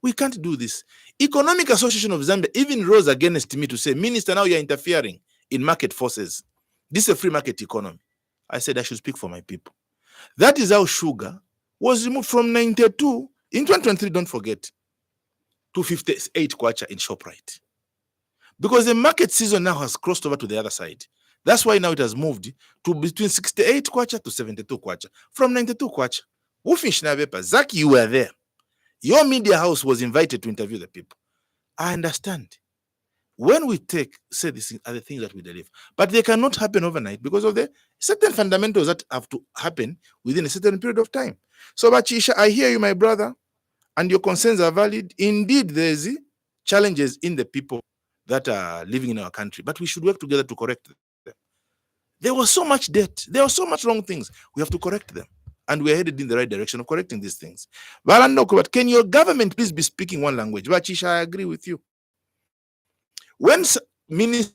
Speaker 3: we can't do this. Economic Association of Zambia even rose against me to say, Minister, now you're interfering in market forces. This is a free market economy. I said I should speak for my people. That is how sugar was removed from 92 in 2023, don't forget, to 58 kwacha in ShopRite. Because the market season now has crossed over to the other side. That's why now it has moved to between 68 kwacha to 72 kwacha. From 92 kwacha. Zaki, you were there. Your media house was invited to interview the people. I understand. When we say these are the things that we deliver, but they cannot happen overnight because of the certain fundamentals that have to happen within a certain period of time. So, Bachisha, I hear you, my brother, and your concerns are valid. Indeed, there's challenges in the people that are living in our country, but we should work together to correct them. There was so much debt. There were so much wrong things. We have to correct them. And we're headed in the right direction of correcting these things. But can your government please be speaking one language? Bachisha, I agree with you. When Minister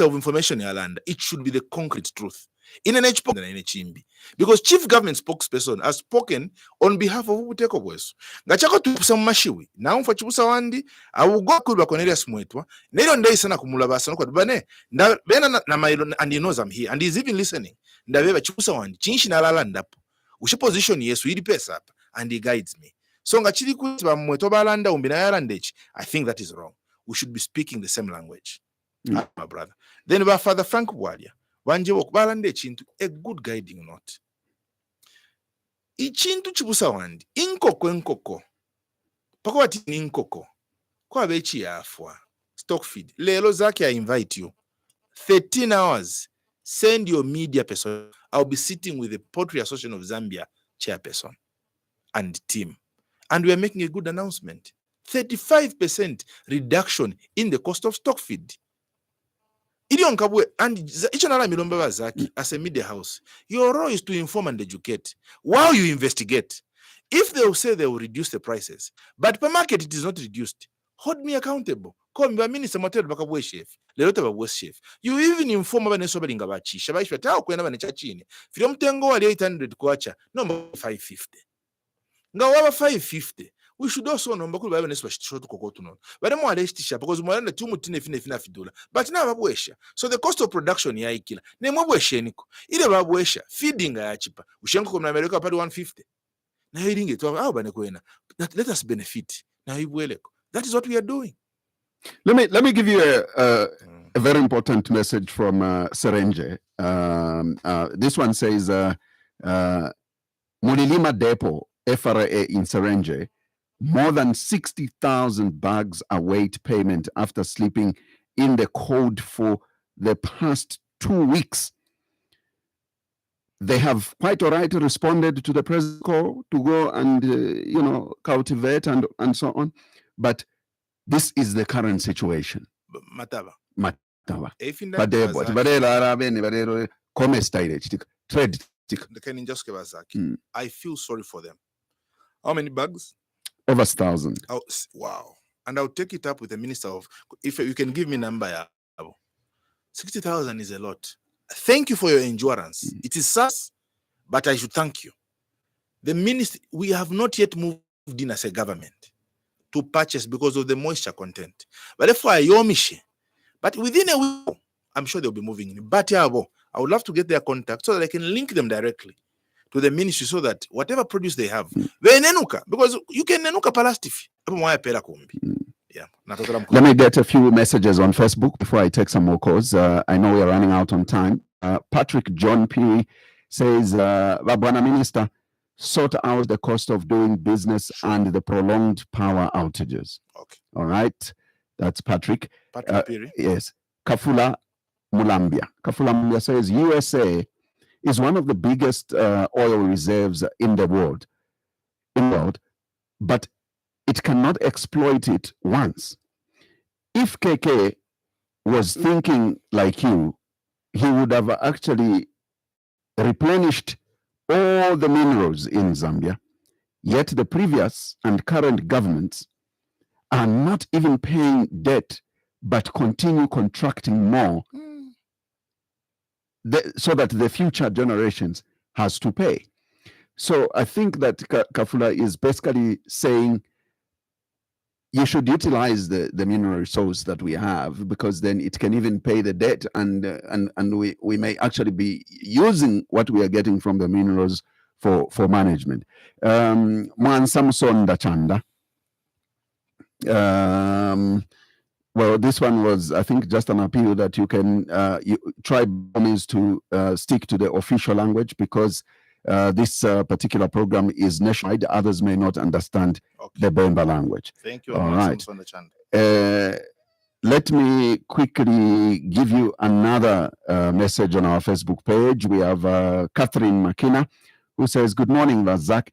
Speaker 3: of Information Yalanda, it should be the concrete truth. In an HPO, because Chief Government Spokesperson has spoken on behalf of Ubuteko Bweso. Gachako tupusa mashiwi. Na umfa chipusa wandi, awugo kulwa Cornelius Mwetwa. Nero ndai sana kumulabasa no kwa bane. Bena na mailo and he knows I'm here and he's even listening. Ndabeba chipusa wandi. Chinshi na lala ndapo. Ushe position yesu ili pesa hapa and he guides me. So ngachiri kuziba Mwetwa balanda umbina yalandechi. I think that is wrong. We should be speaking the same language. My brother. Then by Father Frank Bwalia, wanjewo kubalande chintu, a good guiding note. Ichintu chibusa wandi, inkoko. Pako wati ni inkoko. Kwa bechi ya afwa. Stock feed. Lelo zaki I invite you. 13 hours. Send your media person. I'll be sitting with the Poultry Association of Zambia chairperson and team. And we are making a good announcement. 35% reduction in the cost of stock feed. And each another milomba Zaki as a media house. Your role is to inform and educate while you investigate. If they will say they will reduce the prices, but per market it is not reduced, hold me accountable. Call me minister motel bakabwe chef. Lelota babwe chef. You even inform about nesobalinga bachi. Shabaishwa tao kwenda bane chachini. Filo mtengo wali 800 kwacha, no 550. Nga waba 550. We should also know bakulu babe neswa short kokotuno. But mo alestisha because mo alenda tumu tine fina fidola. But na babwesha. So the cost of production ya ikila. Ne mwabweshe niko. Ile babwesha feeding ya chipa. Ushenko kwa America pali 150. Na hiringe to aba bane kwena. Let us benefit. Na hibweleko. That is what we are doing.
Speaker 2: Let me give you a very important message from Serenje. This one says Mulilima Depot FRA in Serenje. More than 60,000 bags await payment after sleeping in the cold for the past 2 weeks. They have quite all right responded to the president's call to go and, cultivate and so on. But this is the current situation.
Speaker 3: Mataba. I feel sorry for them. How many bags?
Speaker 2: Over 1,000.
Speaker 3: Oh, wow. And I'll take it up with the minister of, if you can give me number, 60,000 is a lot. Thank you for your endurance. It is sus, but I should thank you. The minister, we have not yet moved in as a government to purchase because of the moisture content. But if I yomishe, but within a week, I'm sure they'll be moving in. But I would love to get their contact so that I can link them directly to the ministry so that whatever produce they have, because you can nenuka palastif. Yeah.
Speaker 2: Let me get a few messages on Facebook before I take some more calls. I know we're running out on time. Patrick John P. says, Babwana Minister, sort out the cost of doing business and the prolonged power outages.
Speaker 3: Okay.
Speaker 2: All right. That's Patrick.
Speaker 3: Patrick
Speaker 2: yes. Kafula Mulambia. Kafula Mulambia says, USA is one of the biggest oil reserves in the world. But it cannot exploit it once. If KK was thinking like you, he would have actually replenished all the minerals in Zambia. Yet the previous and current governments are not even paying debt, but continue contracting more so that the future generations has to pay. So I think that Kafula is basically saying you should utilize the mineral resource that we have, because then it can even pay the debt, and we may actually be using what we are getting from the minerals for management. Mwan Samson Dachanda. Well, this one was, I think, just an appeal that you can try to stick to the official language, because this particular program is nationwide. Others may not understand the Bemba language.
Speaker 3: Thank you.
Speaker 2: All right. Let me quickly give you another message on our Facebook page. We have Catherine Makina, who says, "Good morning, Vazak.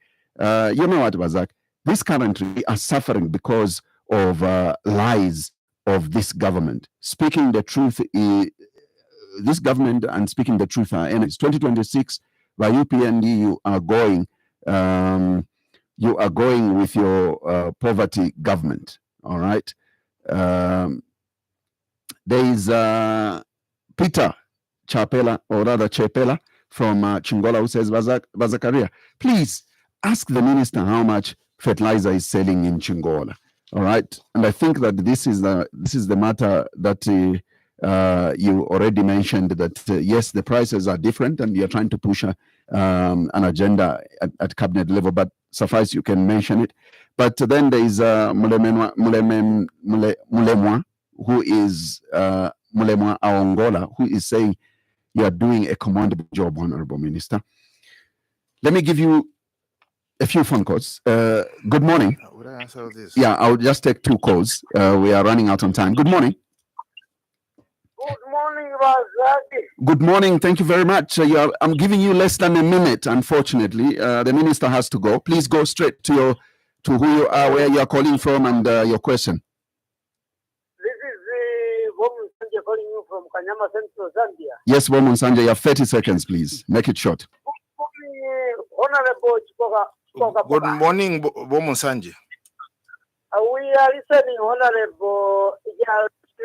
Speaker 2: You know what, Vazak? This country are suffering because of lies of this government. Speaking the truth, this government and speaking the truth are enemies. 2026, by UPND, you are going with your poverty government. All right. There is Peter Chapela, or rather Chepela, from Chingola, who says, Zachariah, please ask the minister how much fertilizer is selling in Chingola. All right. And I think that this is the matter that you already mentioned, that yes, the prices are different, and you're trying to push an agenda at cabinet level, but suffice you can mention it. But then there is Mulemwa, who is Mulemwa Aongola, who is saying you are doing a commendable job, Honorable Minister. Let me give you a few phone calls. Good morning.
Speaker 3: Would I answer this?
Speaker 2: Yeah, I'll just take 2 calls. We are running out on time. Good morning.
Speaker 7: Good morning, Razaki.
Speaker 2: Good morning. Thank you very much. I'm giving you less than a minute, unfortunately. The minister has to go. Please go straight to who you are, where you are calling from, and your question.
Speaker 7: This is Bomun Sanje calling you from Kanyama Central, Zambia.
Speaker 2: Yes, Bomun Sanje, you have 30 seconds, please. Make it short.
Speaker 7: Good morning, Honorable Chipoka.
Speaker 3: Good morning, Bomun Sanje.
Speaker 7: We are listening, Honorable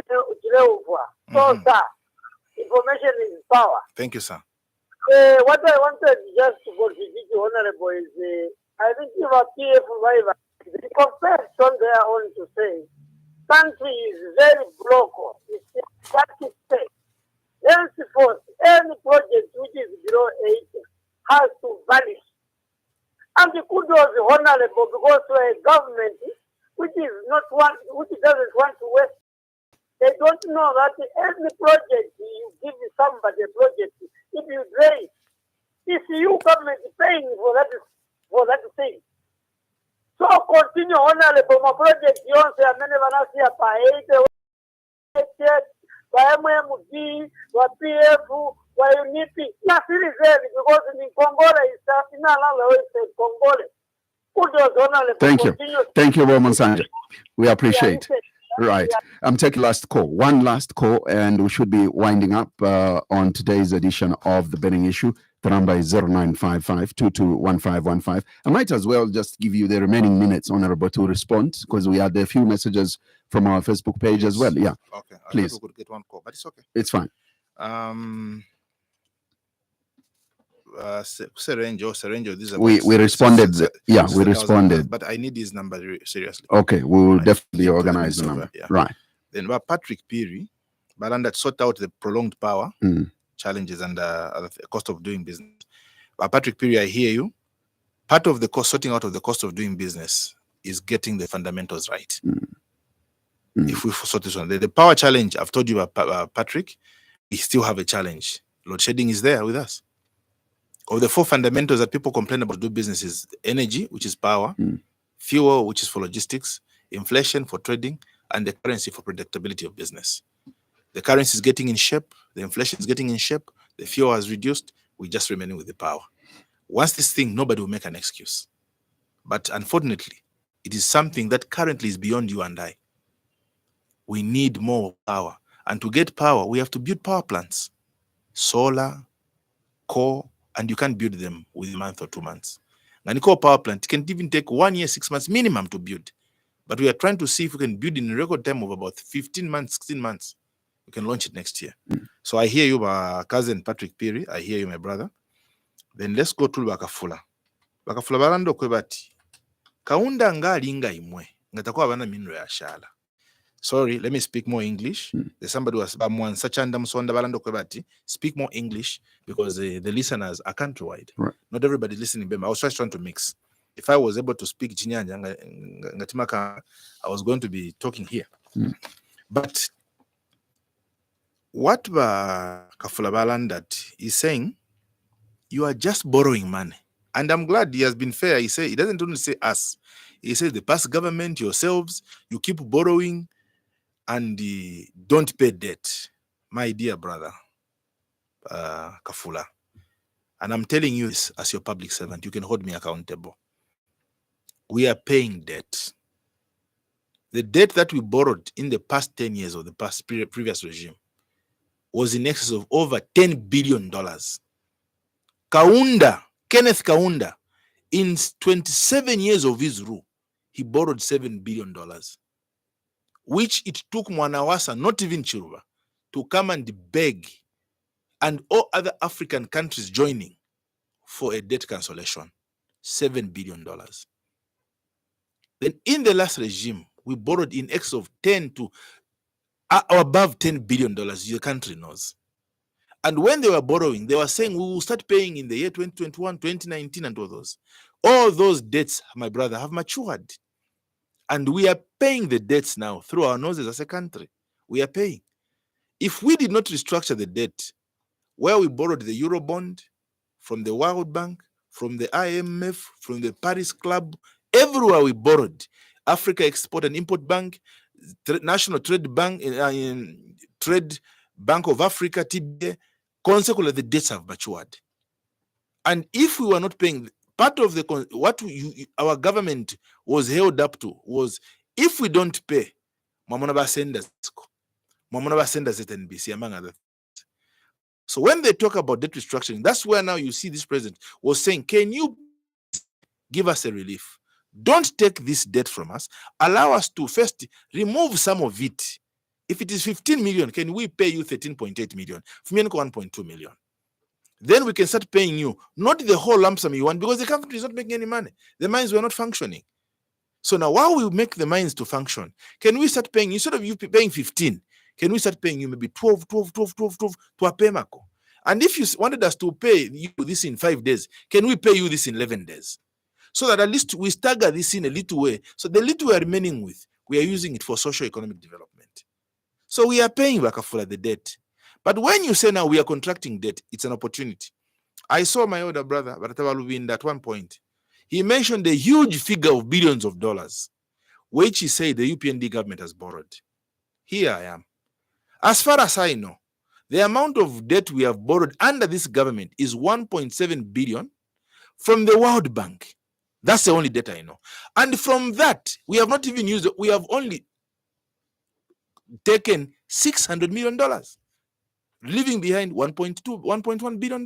Speaker 7: Uchileuva. So, sir, information is power.
Speaker 3: Thank you, sir.
Speaker 7: What I wanted just to contribute to Honorable is, I think if a PF survivor, the comparison they are on to say, country is very local. It's a static state. Henceforth, any project which is below 8 has to vanish. And the kudos is honorable, because we're a government which doesn't want to waste. They don't know that any project you give somebody a project, if you drain, it's you government paying for that thing. So continue honorable my project. You don't say many vanasia by 8 by MMD, by PF, by UNIP. Nothing is there, because in Congola is in another way Congola.
Speaker 2: Thank you. Thank you, Roman Sanje. We appreciate. Right. I'm taking one last call, and we should be winding up on today's edition of the Burning Issue. The number is 0955-221515. I might as well just give you the remaining minutes, Honorable, to respond, because we had a few messages from our Facebook page as well. Yeah.
Speaker 3: Okay.
Speaker 2: Please.
Speaker 3: I could get one call, but it's okay.
Speaker 2: It's fine.
Speaker 3: Serenjo, this is
Speaker 2: we responded. We responded.
Speaker 3: But I need his number seriously.
Speaker 2: Okay, we will definitely organize the number.
Speaker 3: Yeah.
Speaker 2: Right.
Speaker 3: Then Patrick Peary, but under sort out the prolonged power challenges and the cost of doing business. But Patrick Peary, I hear you. Part of the sorting out of the cost of doing business is getting the fundamentals right. If we sort this one, the power challenge, I've told you about Patrick, we still have a challenge. Load shedding is there with us. Of the 4 fundamentals that people complain about do business is energy, which is power, fuel, which is for logistics, inflation for trading, and the currency for predictability of business. The currency is getting in shape, the inflation is getting in shape, the fuel has reduced, we're just remaining with the power. Once this thing, nobody will make an excuse. But unfortunately, It is something that currently is beyond you and I. We need more power. And to get power, we have to build power plants. Solar, coal, and you can't build them within a month or 2 months. And coal power plant can even take 1 year, 6 months minimum to build. But we are trying to see if we can build in a record time of about 15 months, 16 months. We can launch it next year. So I hear you, my cousin Patrick Piri. I hear you, my brother. Then let's go to Bakafula. Bakafula balando kwebati. Kaunda nga linga imwe. Ngatakuwa bana minro ya shala. Sorry, let me speak more English. There's somebody who was Sachanda Musonda balando kwebati. Speak more English because the listeners are countrywide.
Speaker 2: Right.
Speaker 3: Not everybody listening. I was just trying to mix. If I was able to speak Chinyanja, I was going to be talking here. But what Kafula Balandat is saying, you are just borrowing money. And I'm glad he has been fair. He doesn't only say us. He says the past government, yourselves, you keep borrowing and don't pay debt. My dear brother, Kafula. And I'm telling you this as your public servant, you can hold me accountable. We are paying debt. The debt that we borrowed in the past 10 years of the past previous regime was in excess of over $10 billion. Kenneth Kaunda, in 27 years of his rule, he borrowed $7 billion, which it took Mwanawasa, not even Chiruba, to come and beg, and all other African countries joining for a debt cancellation. $7 billion. Then in the last regime, we borrowed in excess of 10 to above $10 billion. Your country knows. And when they were borrowing, they were saying we will start paying in the year 2021, 2019, and all those. All those debts, my brother, have matured. And we are paying the debts now through our noses as a country. We are paying. If we did not restructure the debt, where we borrowed the Eurobond from the World Bank, from the IMF, from the Paris Club, everywhere we borrowed, Africa Export and Import Bank, National Trade Bank, Trade Bank of Africa, TBA, consequently the debts have matured. And if we were not paying, part of our government was held up to was, if we don't pay, Mamonaba senders at NBC, among other things. So when they talk about debt restructuring, that's where now you see this president was saying, can you give us a relief? Don't take this debt from us. Allow us to first remove some of it. If it is 15 million, can we pay you 13.8 million? For me, 1.2 million. Then we can start paying you, not the whole lump sum you want, because the country is not making any money. The mines were not functioning. So now while we make the mines to function, can we start paying, instead of you paying 15, can we start paying you maybe 12 to a paymaco? And if you wanted us to pay you this in 5 days, can we pay you this in 11 days? So that at least we stagger this in a little way. So the little we are remaining with, we are using it for socio-economic development. So we are paying Bakafula the debt. But when you say now we are contracting debt, it's an opportunity. I saw my older brother, Baratawa Lubinda, at one point. He mentioned a huge figure of billions of dollars, which he said the UPND government has borrowed. Here I am. As far as I know, the amount of debt we have borrowed under this government is 1.7 billion from the World Bank. That's the only debt I know. And from that, we have not even used it. We have only taken $600 million, leaving behind $1.1 billion.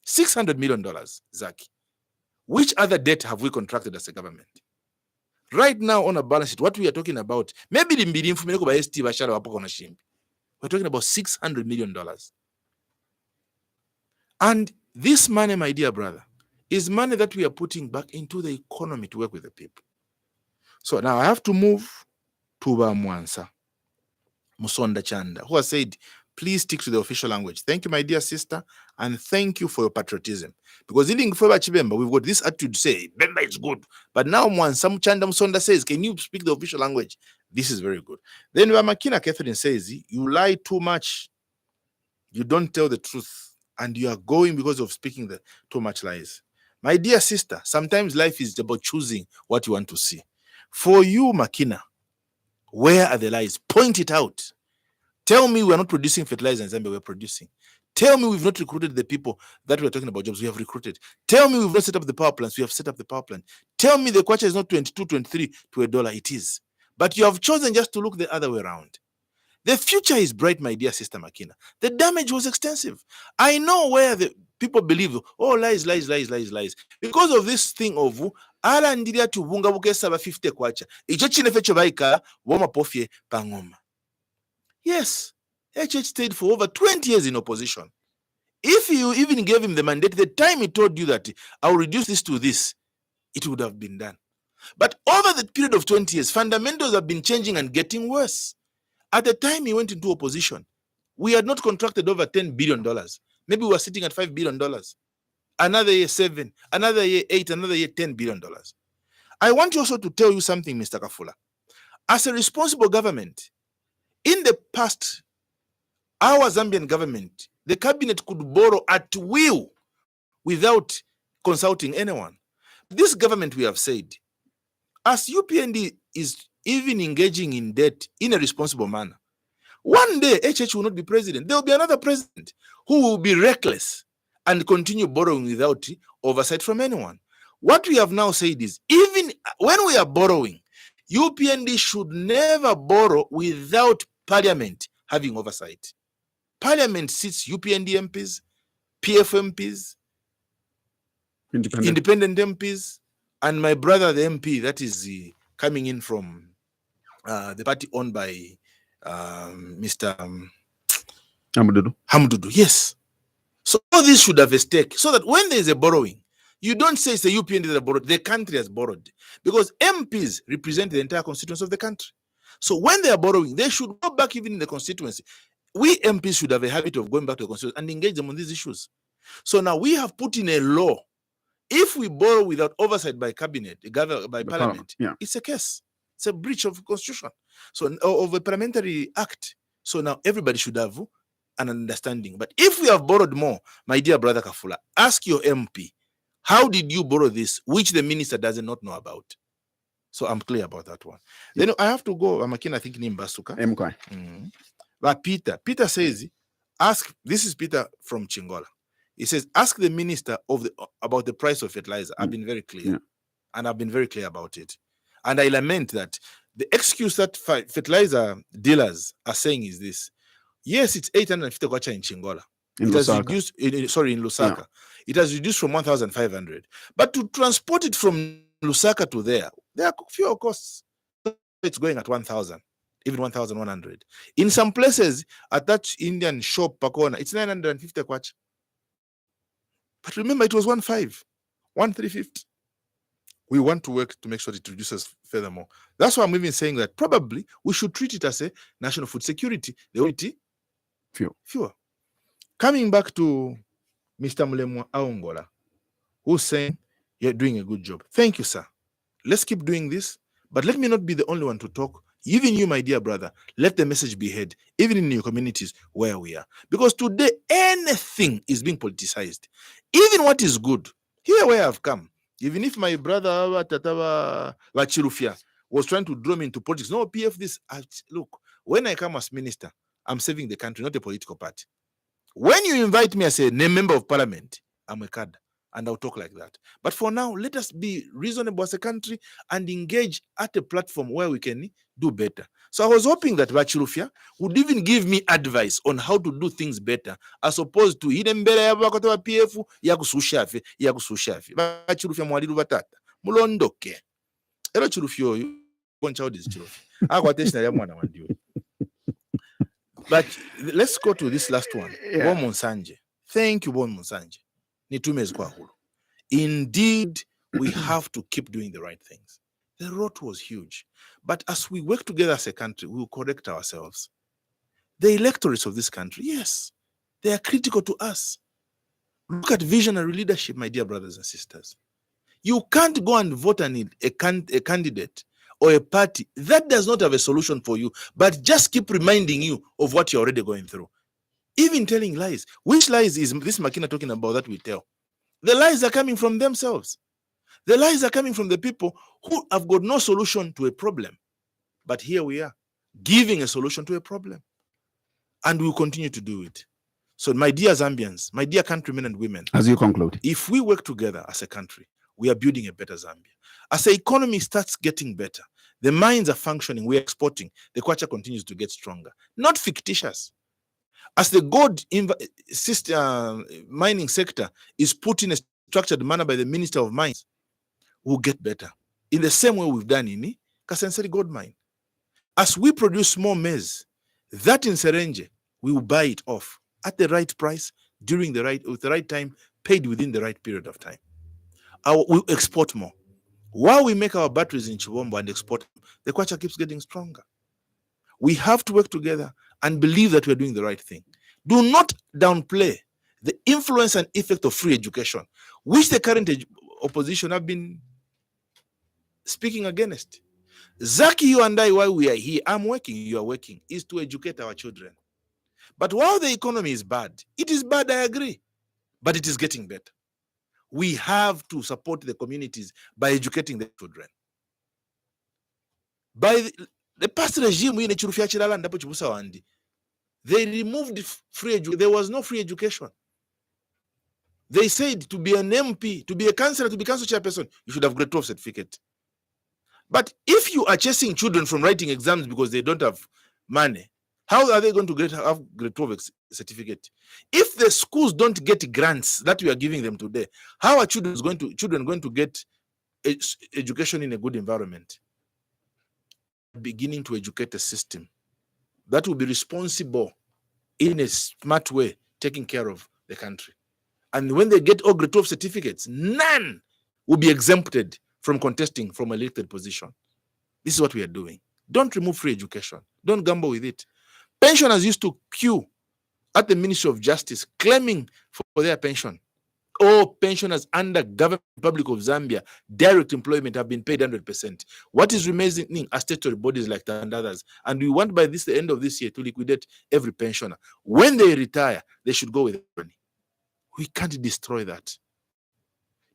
Speaker 3: $600 million, Zaki. Which other debt have we contracted as a government? Right now on a balance sheet, what we are talking about, maybe we're talking about $600 million. And this money, my dear brother, is money that we are putting back into the economy to work with the people. So now I have to move to Mwansa Musonda Chanda, who has said, please stick to the official language. Thank you, my dear sister, and thank you for your patriotism. Because in Chibemba, we've got this attitude to say, Bemba is good. But now Mwansa Chanda Musonda says, can you speak the official language? This is very good. Then Makina Catherine says, you lie too much. You don't tell the truth. And you are going because of speaking the too much lies. My dear sister, sometimes life is about choosing what you want to see. For you, Makina, where are the lies? Point it out. Tell me we're not producing fertilizer in Zambia, we're producing. Tell me we've not recruited the people that we're talking about jobs, we have recruited. Tell me we've not set up the power plants, we have set up the power plant. Tell me the kwacha is not 22, 23 to $1, it is. But you have chosen just to look the other way around. The future is bright, my dear sister Makina. The damage was extensive. I know where the people believe, oh, lies. Because of this thing of ala ndiria tubunga bukesa ba 50 kwacha. Icho chinefecho baika woma pofye pangoma. Yes, HH stayed for over 20 years in opposition. If you even gave him the mandate, the time he told you that I'll reduce this to this, it would have been done. But over the period of 20 years, fundamentals have been changing and getting worse. At the time he went into opposition, we had not contracted over $10 billion. Maybe we were sitting at $5 billion. Another year, 7. Another year, 8. Another year, $10 billion. I want you also to tell you something, Mr. Kafula. As a responsible government, in the past, our Zambian government, the cabinet could borrow at will without consulting anyone. This government, we have said, as UPND is even engaging in debt in a responsible manner, one day HH will not be president. There will be another president who will be reckless and continue borrowing without oversight from anyone. What we have now said is, even when we are borrowing, UPND should never borrow without Parliament having oversight. Parliament sits UPND MPs, PF MPs, independent MPs, and my brother, the MP, that is coming in from the party owned by Mr. Hamdudu. Yes. So all this should have a stake, so that when there is a borrowing, you don't say it's the UPND that borrowed, the country has borrowed. Because MPs represent the entire constituency of the country. So when they are borrowing, they should go back even in the constituency. We MPs should have a habit of going back to the constituency and engage them on these issues. So now we have put in a law. If we borrow without oversight by cabinet, by parliament, it's a case. It's a breach of constitution. So of a parliamentary act. So now everybody should have an understanding. But if we have borrowed more, my dear brother Kafula, ask your MP, how did you borrow this, which the minister does not know about? So I'm clear about that one. Then I have to go. I think Nimbasuka. But Peter says, ask. This is Peter from Chingola. He says, ask the minister about the price of fertilizer. I've been very clear, and I've been very clear about it. And I lament that the excuse that fertilizer dealers are saying is this: yes, it's 850 kwacha in Chingola. It has reduced. In Lusaka, it has reduced from 1,500. But to transport it from Lusaka to there are fewer costs. It's going at 1,000, even 1,100. In some places, at that Indian shop Pakona, it's 950 kwacha. But remember, it was 1,350. We want to work to make sure it reduces furthermore. That's why I'm even saying that probably we should treat it as a national food security. The only fewer. Coming back to Mr. Mulemwa Aongola, who's saying you're doing a good job. Thank you, sir. Let's keep doing this, but let me not be the only one to talk. Even you, my dear brother, let the message be heard, even in your communities where we are. Because today, anything is being politicized. Even what is good. Here where I've come, even if my brother Wachirufia was trying to draw me into politics, no, PF this. Look, when I come as minister, I'm saving the country, not a political party. When you invite me as a member of parliament, I'm a card. And I'll talk like that. But for now, let us be reasonable as a country and engage at a platform where we can do better. So I was hoping that Wachirufia would even give me advice on how to do things better, as opposed to idembele ya wakatoa PF ya kusushafi. Wachirufia mwaliru batata. Mulondoke. Ero Chirufia oyu. But let's go to this last one. Bon Monsanje. Thank you, Bon Monsanje. Indeed, we have to keep doing the right things. The road was huge. But as we work together as a country, we will correct ourselves. The electorates of this country, yes, they are critical to us. Look at visionary leadership, my dear brothers and sisters. You can't go and vote on a candidate or a party that does not have a solution for you, but just keep reminding you of what you're already going through. Even telling lies. Which lies is this Makina talking about that we tell? The lies are coming from themselves. The lies are coming from the people who have got no solution to a problem. But here we are, giving a solution to a problem. And we'll continue to do it. So my dear Zambians, my dear countrymen and women,
Speaker 2: as you conclude,
Speaker 3: if we work together as a country, we are building a better Zambia. As the economy starts getting better, the mines are functioning, we're exporting, the kwacha continues to get stronger. Not fictitious. As the gold mining sector is put in a structured manner by the Minister of Mines, we'll get better. In the same way we've done in Kasenseri Gold Mine. As we produce more maize, that in Serenge, we will buy it off at the right price, with the right time, paid within the right period of time. We'll export more. While we make our batteries in Chibombo and export them, the kwacha keeps getting stronger. We have to work together and believe that we're doing the right thing. Do not downplay the influence and effect of free education, which the current opposition have been speaking against. Zaki, you and I, while we are here, I'm working, you are working, is to educate our children. But while the economy is bad, it is bad, I agree, but it is getting better. We have to support the communities by educating the children. By the past regime, they removed free education. There was no free education. They said to be an MP, to be a councillor, to be council chairperson, you should have grade 12 certificate. But if you are chasing children from writing exams because they don't have money, how are they going to have grade 12 certificate? If the schools don't get grants that we are giving them today, how are children going to get education in a good environment? Beginning to educate a system that will be responsible in a smart way, taking care of the country. And when they get all grade 12 certificates, none will be exempted from contesting from an elected position. This is what we are doing. Don't remove free education. Don't gamble with it. Pensioners used to queue at the Ministry of Justice claiming for their pension. All pensioners under Government Republic of Zambia, direct employment, have been paid 100%. What is remaining are statutory bodies like that and others. And we want by the end of this year to liquidate every pensioner. When they retire, they should go with money. We can't destroy that.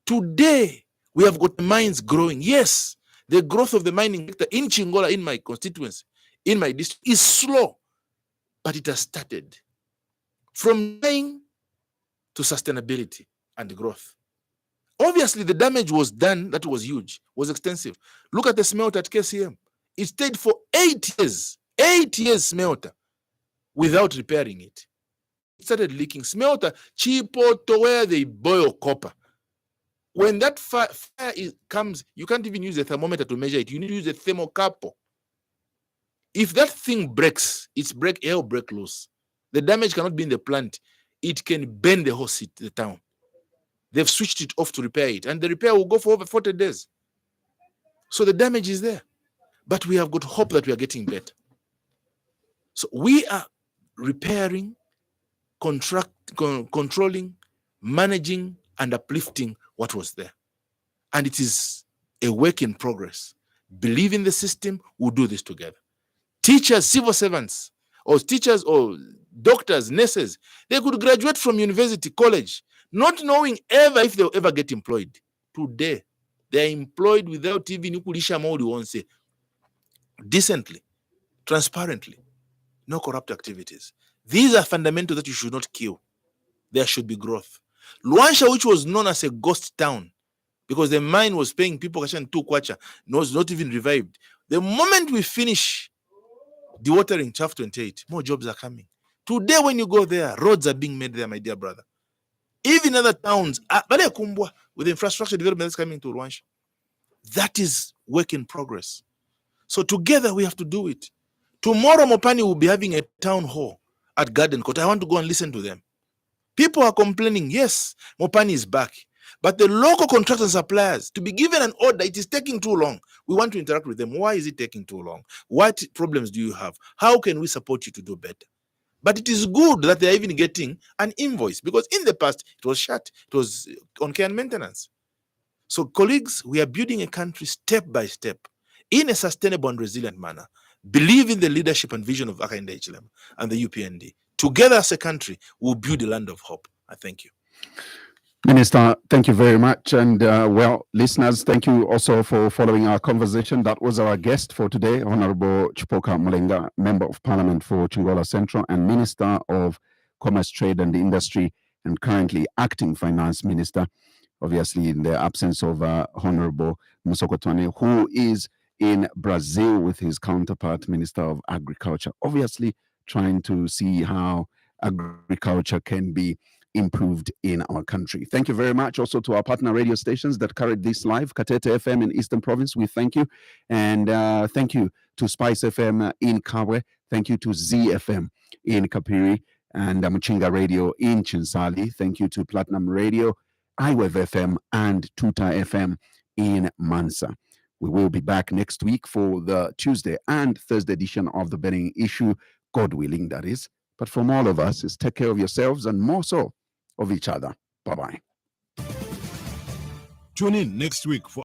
Speaker 3: Today, we have got mines growing. Yes, the growth of the mining sector in Chingola, in my constituency, in my district, is slow, but it has started. From mining to sustainability and growth. Obviously, the damage was done, that was huge, was extensive. Look at the smelter at KCM. It stayed for 8 years smelter, without repairing it. It started leaking. Smelter, Chipoto, where they boil copper. When that fire comes, you can't even use a thermometer to measure it. You need to use a thermocouple. If that thing breaks, it'll break loose. The damage cannot be in the plant. It can burn the whole city, the town. They've switched it off to repair it, and the repair will go for over 40 days. So the damage is there. But we have got hope that we are getting better. So we are repairing, controlling, managing, and uplifting what was there. And it is a work in progress. Believe in the system, we'll do this together. Teachers, civil servants, or teachers, or doctors, nurses, they could graduate from university, college, not knowing ever if they'll ever get employed. Today, they are employed without even decently, transparently, no corrupt activities. These are fundamentals that you should not kill. There should be growth. Luansha, which was known as a ghost town, because the mine was paying people cash and 2 kwacha, was not even revived. The moment we finish dewatering Chaff 28, more jobs are coming. Today, when you go there, roads are being made there, my dear brother. Even other towns, with infrastructure development that's coming to Luansha. That is work in progress. So together, we have to do it. Tomorrow, Mopani will be having a town hall at Garden Court. I want to go and listen to them. People are complaining, yes, Mopani is back. But the local contractors and suppliers, to be given an order, it is taking too long. We want to interact with them. Why is it taking too long? What problems do you have? How can we support you to do better? But it is good that they're even getting an invoice, because in the past, it was shut. It was on care and maintenance. So, colleagues, we are building a country step by step in a sustainable and resilient manner. Believe in the leadership and vision of Hakainde Hichilema and the UPND. Together as a country, we'll build a land of hope. I thank you.
Speaker 2: Minister, thank you very much. And well, listeners, thank you also for following our conversation. That was our guest for today, Honorable Chipoka Mulenga, Member of Parliament for Chingola Central and Minister of Commerce, Trade and Industry, and currently Acting Finance Minister, obviously in the absence of Honorable Musokotwane, who is in Brazil with his counterpart, Minister of Agriculture, obviously trying to see how agriculture can be improved in our country. Thank you very much also to our partner radio stations that carried this live. Katete FM in Eastern Province, we thank you. And thank you to Spice FM in Kabwe. Thank you to ZFM in Kapiri and Muchinga Radio in Chinsali. Thank you to Platinum Radio, iWave FM and Tuta FM in Mansa. We will be back next week for the Tuesday and Thursday edition of the Burning Issue, God willing, that is. But from all of us, is take care of yourselves and more so of each other. Bye-bye.
Speaker 1: Tune in next week for